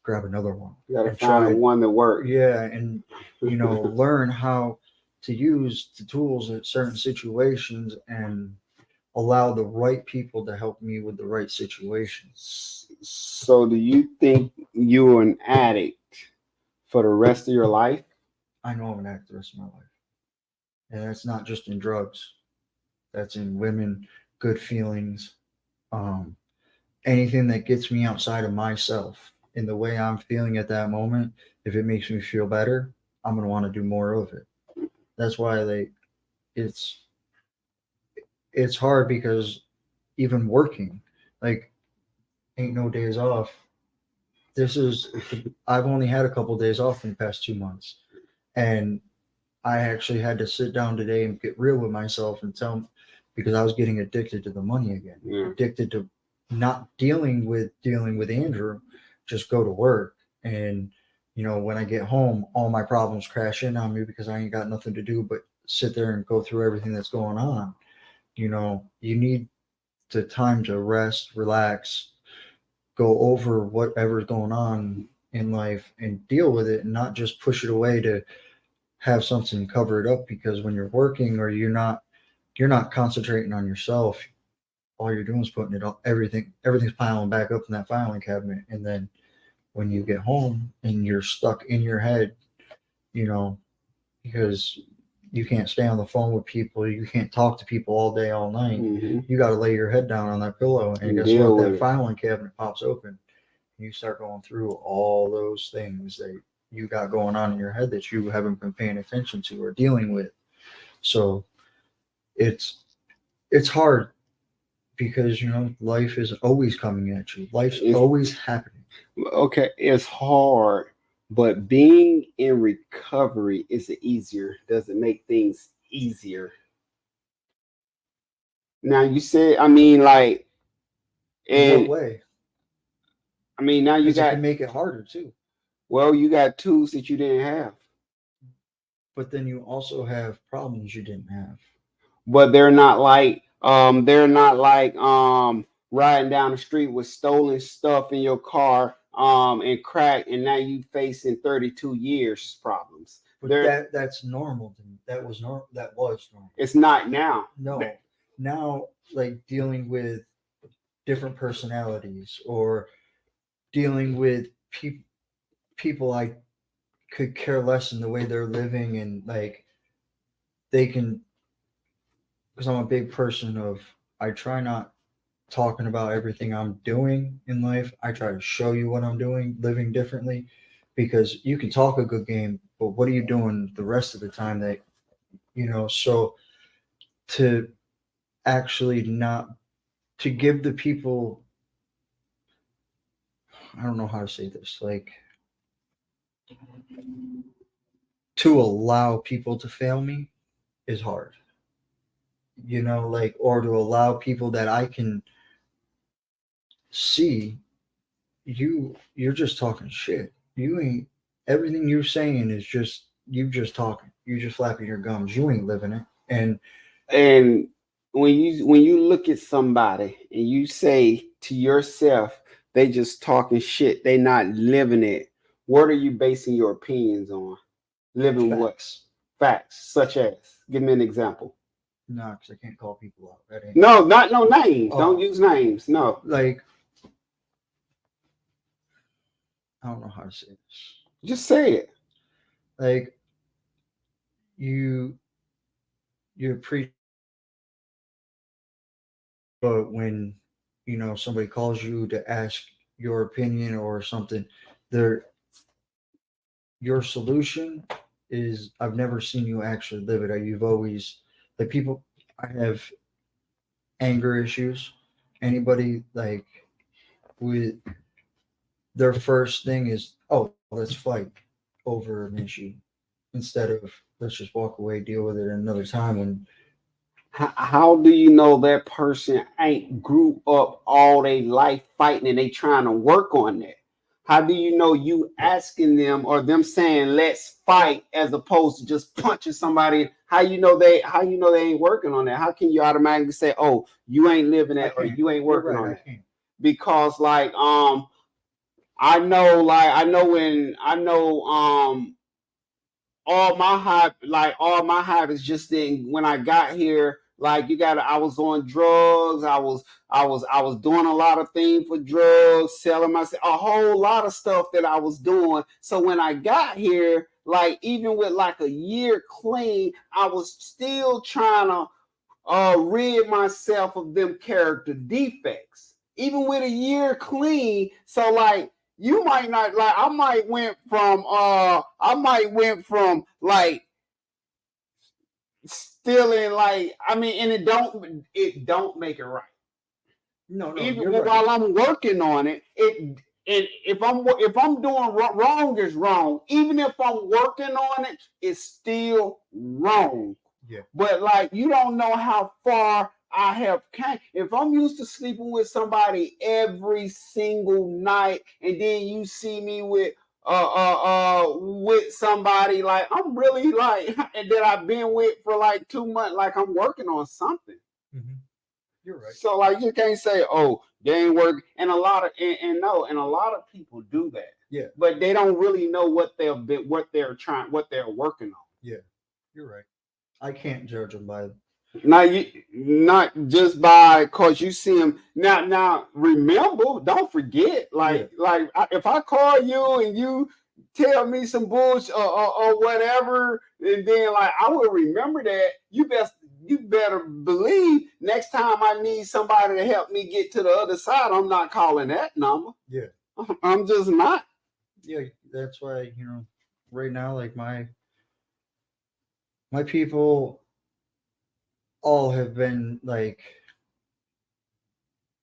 grab another one. You gotta find the one that works. Yeah. And, learn how to use the tools at certain situations and allow the right people to help me with the right situations. So do you think you're an addict for the rest of your life? I know I'm an addict the rest of my life. And that's not just in drugs. That's in women, good feelings, um, anything that gets me outside of myself in the way I'm feeling at that moment. If it makes me feel better, I'm gonna want to do more of it. That's why it's it's hard, because even working, like, ain't no days off. I've only had a couple days off in the past 2 months, and I actually had to sit down today and get real with myself and because I was getting addicted to the money again, addicted to not dealing with Andrew, just go to work. And, when I get home, all my problems crash in on me because I ain't got nothing to do but sit there and go through everything that's going on. You need the time to rest, relax, go over whatever's going on in life and deal with it and not just push it away to have something cover it up, because when you're working or you're not concentrating on yourself, all you're doing is putting it up, everything's piling back up in that filing cabinet. And then when you get home and you're stuck in your head, you know, because you can't stay on the phone with people, you can't talk to people all day, all night. You got to lay your head down on that pillow, and guess what? That filing cabinet pops open. You start going through all those things that you got going on in your head that you haven't been paying attention to or dealing with. So it's hard because life is always coming at you. Life's always happening. Okay, it's hard, but being in recovery is easier. Does it make things easier? Now you said, I mean, like, In and what way? I mean, now you Because it got, can make it harder too. well, you got tools that you didn't have, But then you also have problems you didn't have. but they're not like riding down the street with stolen stuff in your car and crack, and now you facing 32 years problems. But There, that's normal to me. That was normal. That was normal. it's not now. No, now like dealing with different personalities or dealing with people I could care less in the way they're living, and like they can, because I'm a big person of, I try not talking about everything I'm doing in life. I try to show you what I'm doing, living differently, because you can talk a good game, but what are you doing the rest of the time so to actually not to give the people, I don't know how to say this, like to allow people to fail me is hard. Like, or to allow people that I can see, you're just talking shit. You ain't, everything you're saying is just you just talking. You just flapping your gums. You ain't living it. And when you look at somebody and you say to yourself, they just talking shit, they not living it. What are you basing your opinions on? Living what? Facts. Facts, such as, give me an example. No, because I can't call people out. That ain't No, not no names. Don't Oh. use names. No. Like, I don't know how to say this. Just say it. Like, you're preaching, but when somebody calls you to ask your opinion or something, their your solution is, I've never seen you actually live it. You've always, like, people, I have anger issues. Anybody like with their first thing is, oh, let's fight over an issue instead of let's just walk away, deal with it another time. When How do you know that person ain't grew up all their life fighting and they trying to work on that? How do you know you asking them or them saying let's fight as opposed to just punching somebody? How you know they ain't working on that? How can you automatically say, oh, you ain't living I that or can't, you ain't you're working right, on I that? can't. Because I know all my hype is just in when I got here. Like I was on drugs. I was doing a lot of things for drugs, selling myself, a whole lot of stuff that I was doing. So when I got here, like even with like a year clean, I was still trying to rid myself of them character defects, even with a year clean. So like you might not like I might went from like stealing, like I mean, and it don't make it right. No, Even you're right. while I'm working on it, and if I'm doing wrong is wrong. Even if I'm working on it, it's still wrong. Yeah. But like you don't know how far I have came. If I'm used to sleeping with somebody every single night, and then you see me with with somebody like I'm really like and that I've been with for like 2 months, like I'm working on something. Mm-hmm. You're right. So like you can't say, oh, they ain't work. And a lot of and a lot of people do that. Yeah. But they don't really know what they're trying, what they're working on. Yeah. You're right. I can't judge them by. Not just by cause you see him now. Now remember, don't forget. Yeah. If I call you and you tell me some bullshit or whatever, and then like I will remember that. You better believe next time I need somebody to help me get to the other side, I'm not calling that number. Yeah. I'm just not. Yeah. That's why right now, like my people all have been like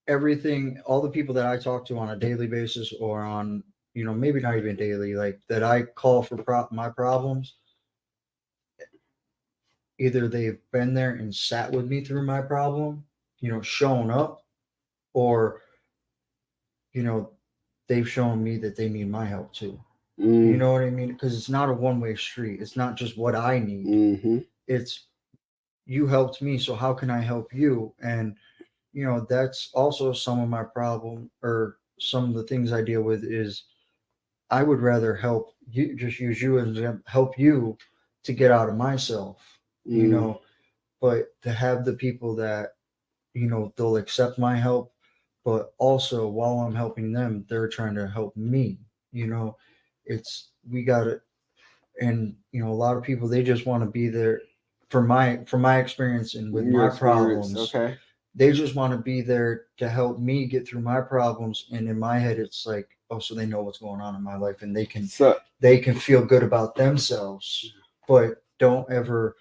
everything. All the people that I talk to on a daily basis, or on maybe not even daily, like that I call for my problems. Either they've been there and sat with me through my problem, shown up, or you know, they've shown me that they need my help too. You know what I mean? Because it's not a one-way street. It's not just what I need. Mm-hmm. It's you helped me, so how can I help you? And that's also some of my problem, or some of the things I deal with is I would rather help you, just use you as help you to get out of myself, but to have the people that they'll accept my help, but also while I'm helping them, they're trying to help me. It's we got to, and a lot of people, they just want to be there from my experience and with Your my experience, problems. okay. They just want to be there to help me get through my problems, and in my head it's like, oh, so they know what's going on in my life, and they can feel good about themselves, but don't ever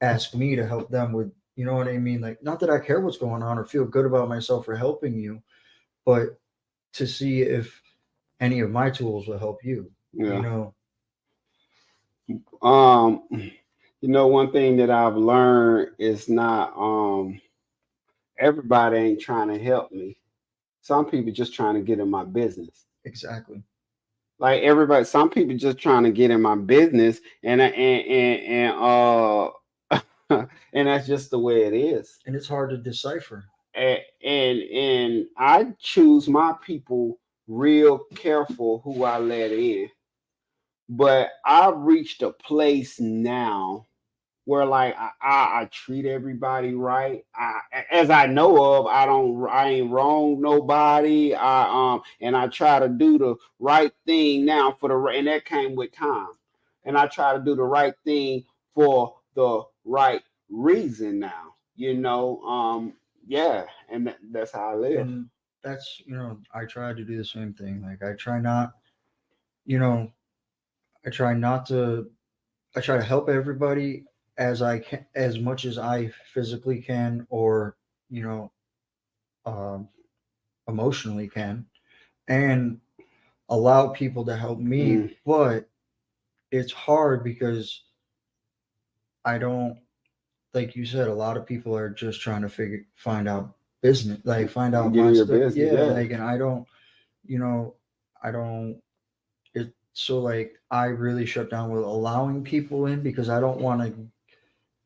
ask me to help them with, you know what I mean? Like, not that I care what's going on or feel good about myself for helping you, but to see if any of my tools will help you. Yeah. Um, one thing that I've learned is not everybody ain't trying to help me. Some people just trying to get in my business. Exactly. Like everybody, some people just trying to get in my business, and that's just the way it is. And it's hard to decipher. And I choose my people real careful who I let in. But I've reached a place now where like I treat everybody right. As I know of, I ain't wrong nobody. And I try to do the right thing now and that came with time. And I try to do the right thing for the right reason now. Yeah, and that's how I live. And that's, I try to do the same thing. Like, you know, I try not to, I try to help everybody as I can, as much as I physically can, or, you know, um, emotionally can, and allow people to help me. Mm. But it's hard because I don't, like you said, a lot of people are just trying to find out business, like find out Get my in your stuff. business, Yeah. yeah. Like, and I don't, you know, I don't, it, so like I really shut down with allowing people in because I don't want to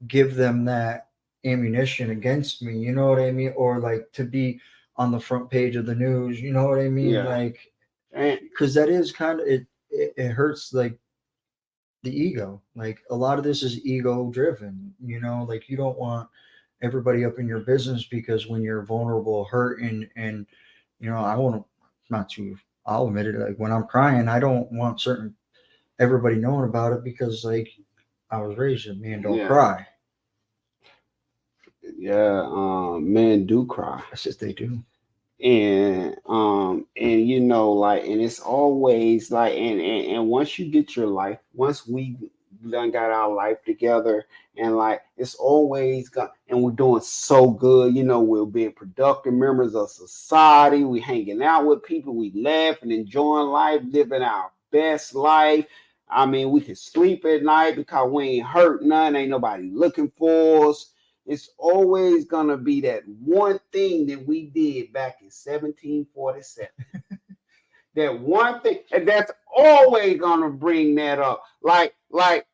give them that ammunition against me, you know what I mean? Or like to be on the front page of the news, you know what I mean? Yeah. Like, And because that is kind of it hurts like the ego. Like a lot of this is ego driven, like you don't want everybody up in your business because when you're vulnerable, hurt, and I want to not to I'll admit it, like when I'm crying, I don't want everybody knowing about it because like I was raised a man don't yeah, cry. yeah, men do cry. That's just they do. And like, and it's always like, and once you get your life, once we done got our life together, and like it's always got, and we're doing so good, we're being productive members of society, we hanging out with people, we laughing, enjoying life, living our best life. I mean, we can sleep at night because we ain't hurt none, ain't nobody looking for us. It's always gonna be that one thing that we did back in 1747. that one thing, and that's always gonna bring that up. Like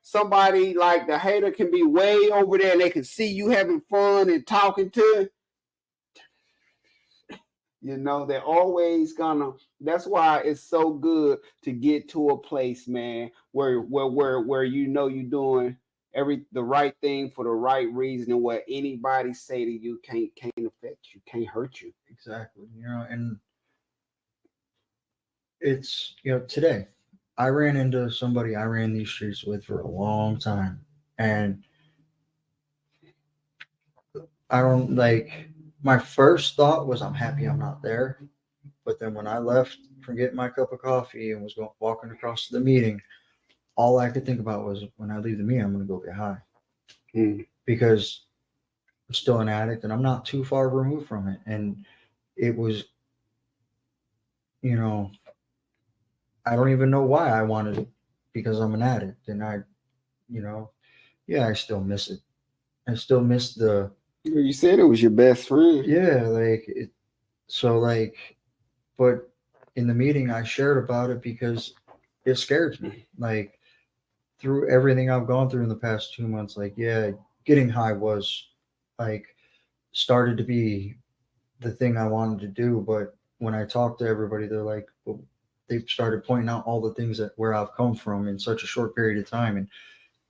somebody like the hater can be way over there and they can see you having fun and talking to, they're always gonna. That's why it's so good to get to a place, man, where you're doing the right thing for the right reason, and what anybody say to you can't affect you, can't hurt you. Exactly. And it's, today I ran into somebody I ran these streets with for a long time. And I don't like, my first thought was I'm happy I'm not there. But then when I left from getting my cup of coffee and was walking across to the meeting, all I could think about was when I leave the meeting, I'm going to go get high. Because I'm still an addict and I'm not too far removed from it. And it was, I don't even know why I wanted it, because I'm an addict. And I still miss it. I still miss the. You said it was your best friend. Yeah, but in the meeting I shared about it because it scared me. Like, through everything I've gone through in the past 2 months, getting high was started to be the thing I wanted to do. But when I talk to everybody, they're like, well, they've started pointing out all the things that where I've come from in such a short period of time and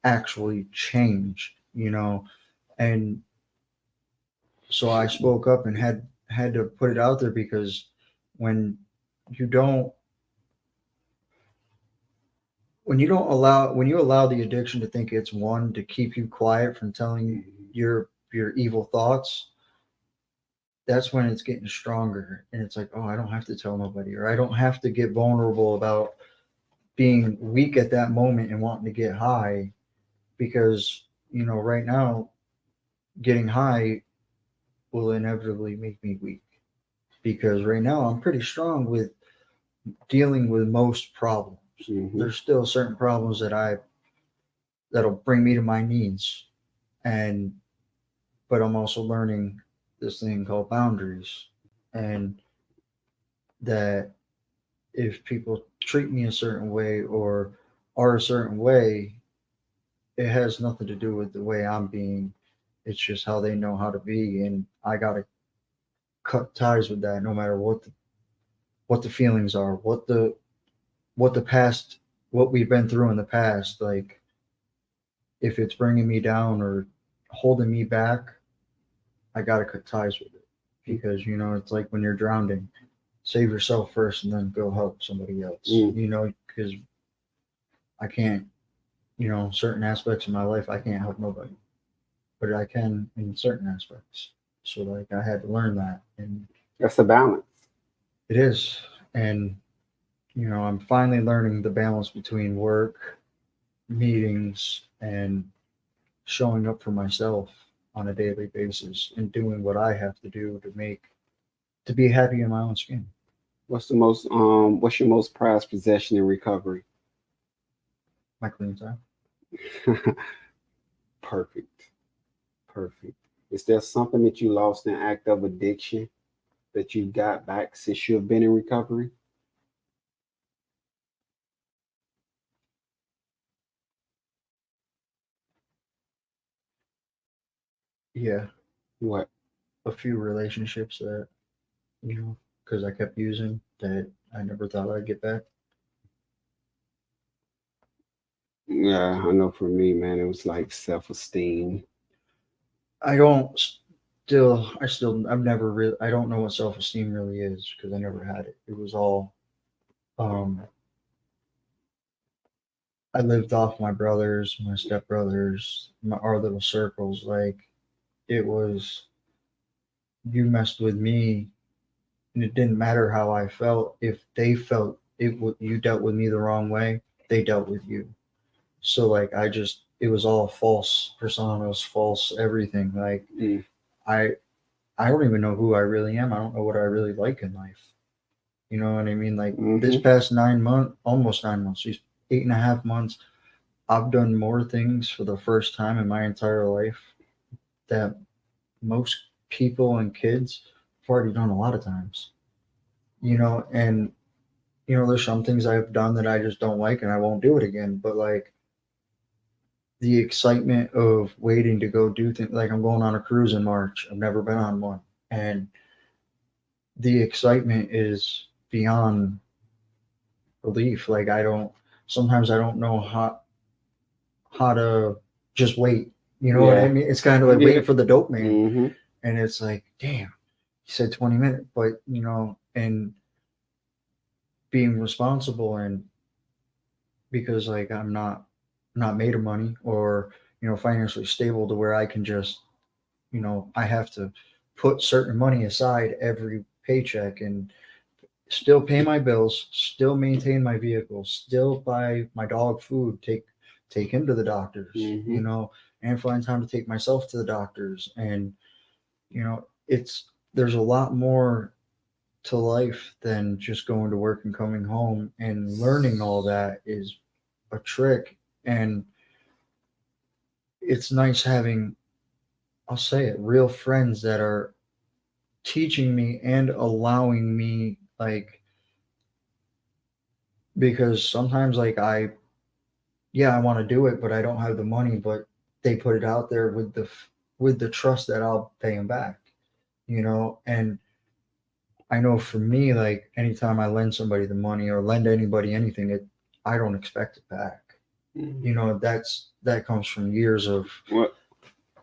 actually changed, and so I spoke up and had to put it out there, because when you don't when you allow the addiction to think it's one to keep you quiet from telling your evil thoughts, that's when it's getting stronger. And it's like, oh, I don't have to tell nobody, or I don't have to get vulnerable about being weak at that moment and wanting to get high, because right now getting high will inevitably make me weak, because right now I'm pretty strong with dealing with most problems. There's still certain problems that'll bring me to my knees, but I'm also learning this thing called boundaries, and that if people treat me a certain way or are a certain way, it has nothing to do with the way I'm being. It's just how they know how to be, and I gotta cut ties with that, no matter what the feelings are, what the past, what we've been through in the past. Like, if it's bringing me down or holding me back, I gotta cut ties with it, because it's like when you're drowning, save yourself first and then go help somebody else. Because I can't, certain aspects of my life I can't help nobody, but I can in certain aspects. So I had to learn that, and that's a balance. It is. And I'm finally learning the balance between work, meetings, and showing up for myself on a daily basis and doing what I have to do to be happy in my own skin. What's your most prized possession in recovery? My clean time. Perfect. Is there something that you lost in act of addiction that you got back since you've been in recovery? Yeah. What? A few relationships that, because I kept using, that I never thought I'd get back. Yeah, I know for me, man, it was like self-esteem. I've never really, I don't know what self-esteem really is, because I never had it. It was all, I lived off my brothers, my stepbrothers, our little circles. Like, it was, you messed with me, and it didn't matter how I felt. If they felt you dealt with me the wrong way, they dealt with you. So it was all false personas, false everything. I I don't even know who I really am. I don't know what I really like in life. You know what I mean? Like, this past 9 months, almost 9 months, 8.5 months, I've done more things for the first time in my entire life that most people and kids have already done a lot of times. And there's some things I've done that I just don't like and I won't do it again. But like the excitement of waiting to go do things, like I'm going on a cruise in March. I've never been on one. And the excitement is beyond belief. Like sometimes I don't know how to just wait. You know what I Yeah. mean? It's kind of like Yeah. waiting for the dopamine. Mm-hmm. And it's like, damn, you said 20 minutes, but and being responsible, and because like I'm not made of money, or financially stable to where I can just I have to put certain money aside every paycheck and still pay my bills, still maintain my vehicle, still buy my dog food, take him to the doctors, Mm-hmm. and find time to take myself to the doctors. And it's there's a lot more to life than just going to work and coming home, and learning all that is a trick. And it's nice having, I'll say it, real friends that are teaching me and allowing me, like, because sometimes like I want to do it, but I don't have the money, but they put it out there with the trust that I'll pay them back, and I know for me, like anytime I lend somebody the money or lend anybody anything, I don't expect it back. Mm-hmm. That comes from years of. Well,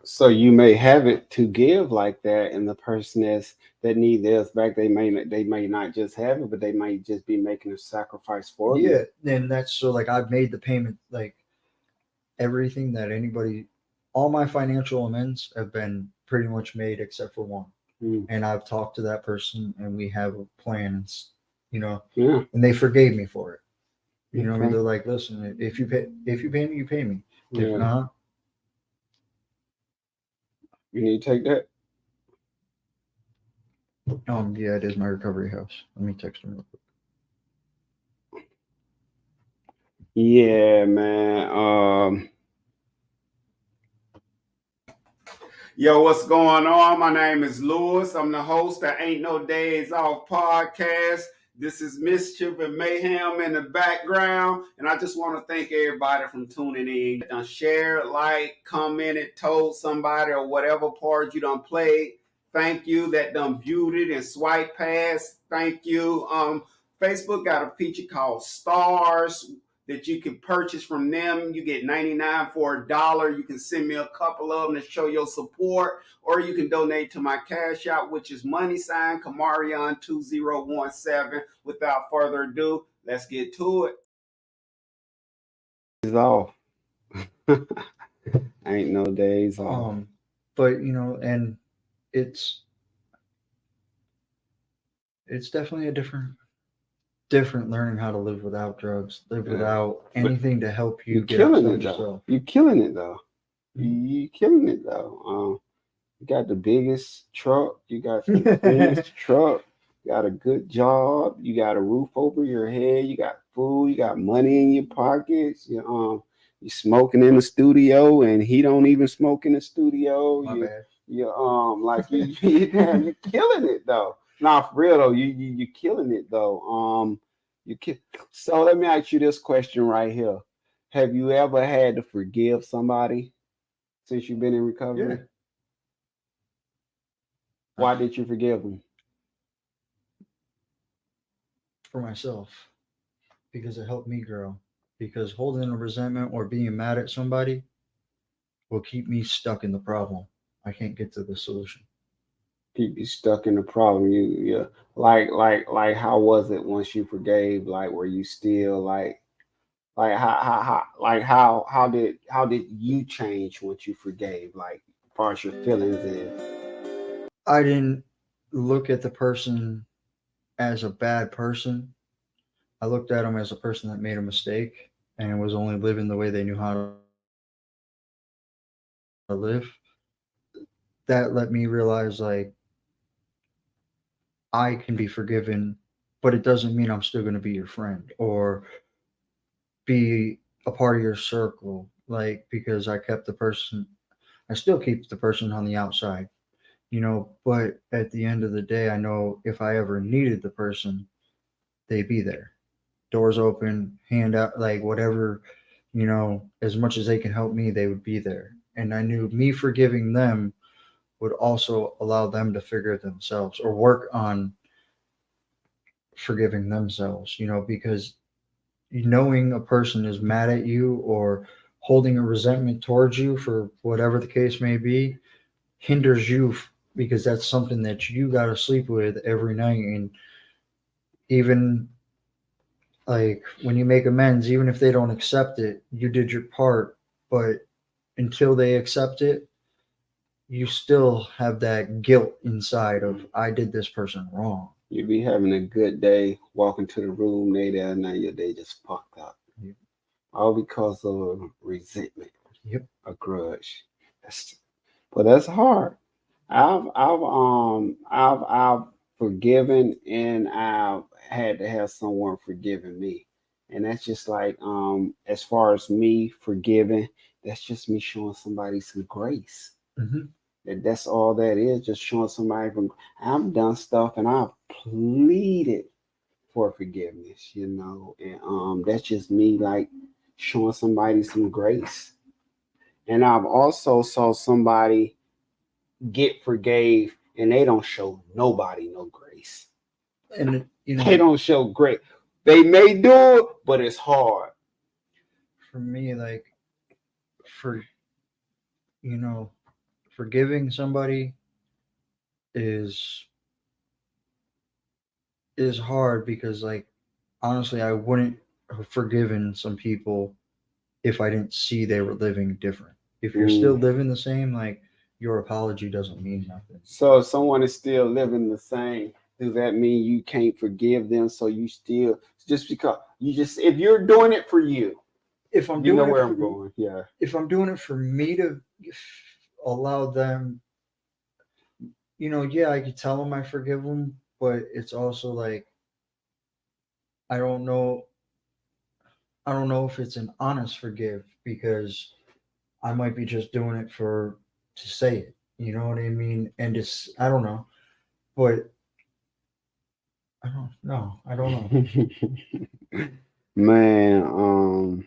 so you may have it to give like that, and the person that need theirs back, they may not just have it, but they might just be making a sacrifice for you. Yeah, and that's so like I've made the payment, like everything that anybody, all my financial amends have been pretty much made except for one. Mm. And I've talked to that person and we have a plan, Yeah. and they forgave me for it. Okay. They're like, listen, if you pay me, you pay me. If Yeah. not, You need to take that. yeah, it is my recovery house. Let me text them real quick. Yeah, man. Yo, what's going on? My name is Lewis. I'm the host of Ain't No Days Off podcast. This is Mischief and Mayhem in the background. And I just want to thank everybody from tuning in. Done shared, like, commented, told somebody, or whatever part you done played. Thank you. That done viewed it and swipe past. Thank you. Facebook got a feature called Stars that you can purchase from them. You get 99 for $1. You can send me a couple of them to show your support, or you can donate to my cash out, which is Kamarion2017. Without further ado, let's get to it. It's off. Ain't no days off. But and it's it's definitely a different learning how to live without drugs, live Yeah. without But anything to help you you're get killing outside it though. yourself. You're killing it though. Mhm. You killing it though. You got the biggest truck. You got the cleanest truck. You got a good job. You got a roof over your head. You got food. You got money in your pockets. You smoking in the studio, and he don't even smoke in the studio. My bad. Like damn, you killing it though. Nah, for real though, you killing it though. So let me ask you this question right here: have you ever had to forgive somebody since you've been in recovery? Yeah. Why did you forgive them? For myself, because it helped me grow. Because holding a resentment or being mad at somebody will keep me stuck in the problem. I can't get to the solution. Keep you stuck in the problem. Yeah. Like how was it once you forgave? Like were you still like how did you change once you forgave? Like as far as your feelings is. I didn't look at the person as a bad person. I looked at them as a person that made a mistake and was only living the way they knew how to live. That let me realize, like, I can be forgiven, but it doesn't mean I'm still going to be your friend or be a part of your circle. Like, because I still keep the person on the outside, but at the end of the day, I know if I ever needed the person, they'd be there. doors open, hand out, like whatever, as much as they can help me, they would be there. And I knew me forgiving them would also allow them to figure it themselves or work on forgiving themselves, because knowing a person is mad at you or holding a resentment towards you for whatever the case may be hinders you because that's something that you got to sleep with every night. And even like when you make amends, even if they don't accept it, you did your part. But until they accept it, you still have that guilt inside of I did this person wrong. You be having a good day, walking to the room later, and now your day just fucked up. Yep. All because of resentment, Yep. a grudge. But that's hard. I've forgiven, and I've had to have someone forgiving me, and that's just like as far as me forgiving, that's just me showing somebody some grace. Mm-hmm. That's all that is, just showing somebody from. I've done stuff and I've pleaded for forgiveness, and that's just me like showing somebody some grace. And I've also saw somebody get forgave and they don't show nobody no grace. And They don't show grace. They may do it, but it's hard. For me, like for forgiving somebody is hard because like honestly I wouldn't have forgiven some people if I didn't see they were living different. If you're still living the same, like your apology doesn't mean nothing. So if someone is still living the same, does that mean you can't forgive them? So you still just because you just if you're doing it for you, if I'm you know doing where it I'm for, going. Yeah. If I'm doing it for me to allow them, yeah, I could tell them I forgive them, but it's also like I don't know. I don't know if it's an honest forgive because I might be just doing it to say it. You know what I mean? And it's I don't know, but I don't know. I don't know. Man,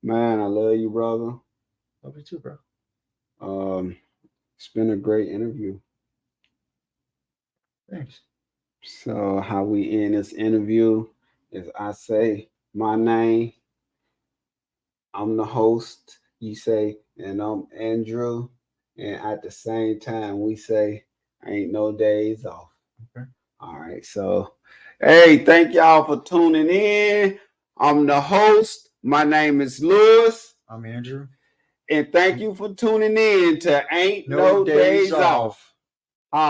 man, I love you, brother. Love you too, bro. It's been a great interview. Thanks. So how we end this interview is I say my name, I'm the host, you say, and I'm Andrew, and at the same time we say ain't no days off. Okay. All right, so hey, thank y'all for tuning in. I'm the host. My name is Lewis. I'm Andrew. And thank you for tuning in to Ain't No Days Off.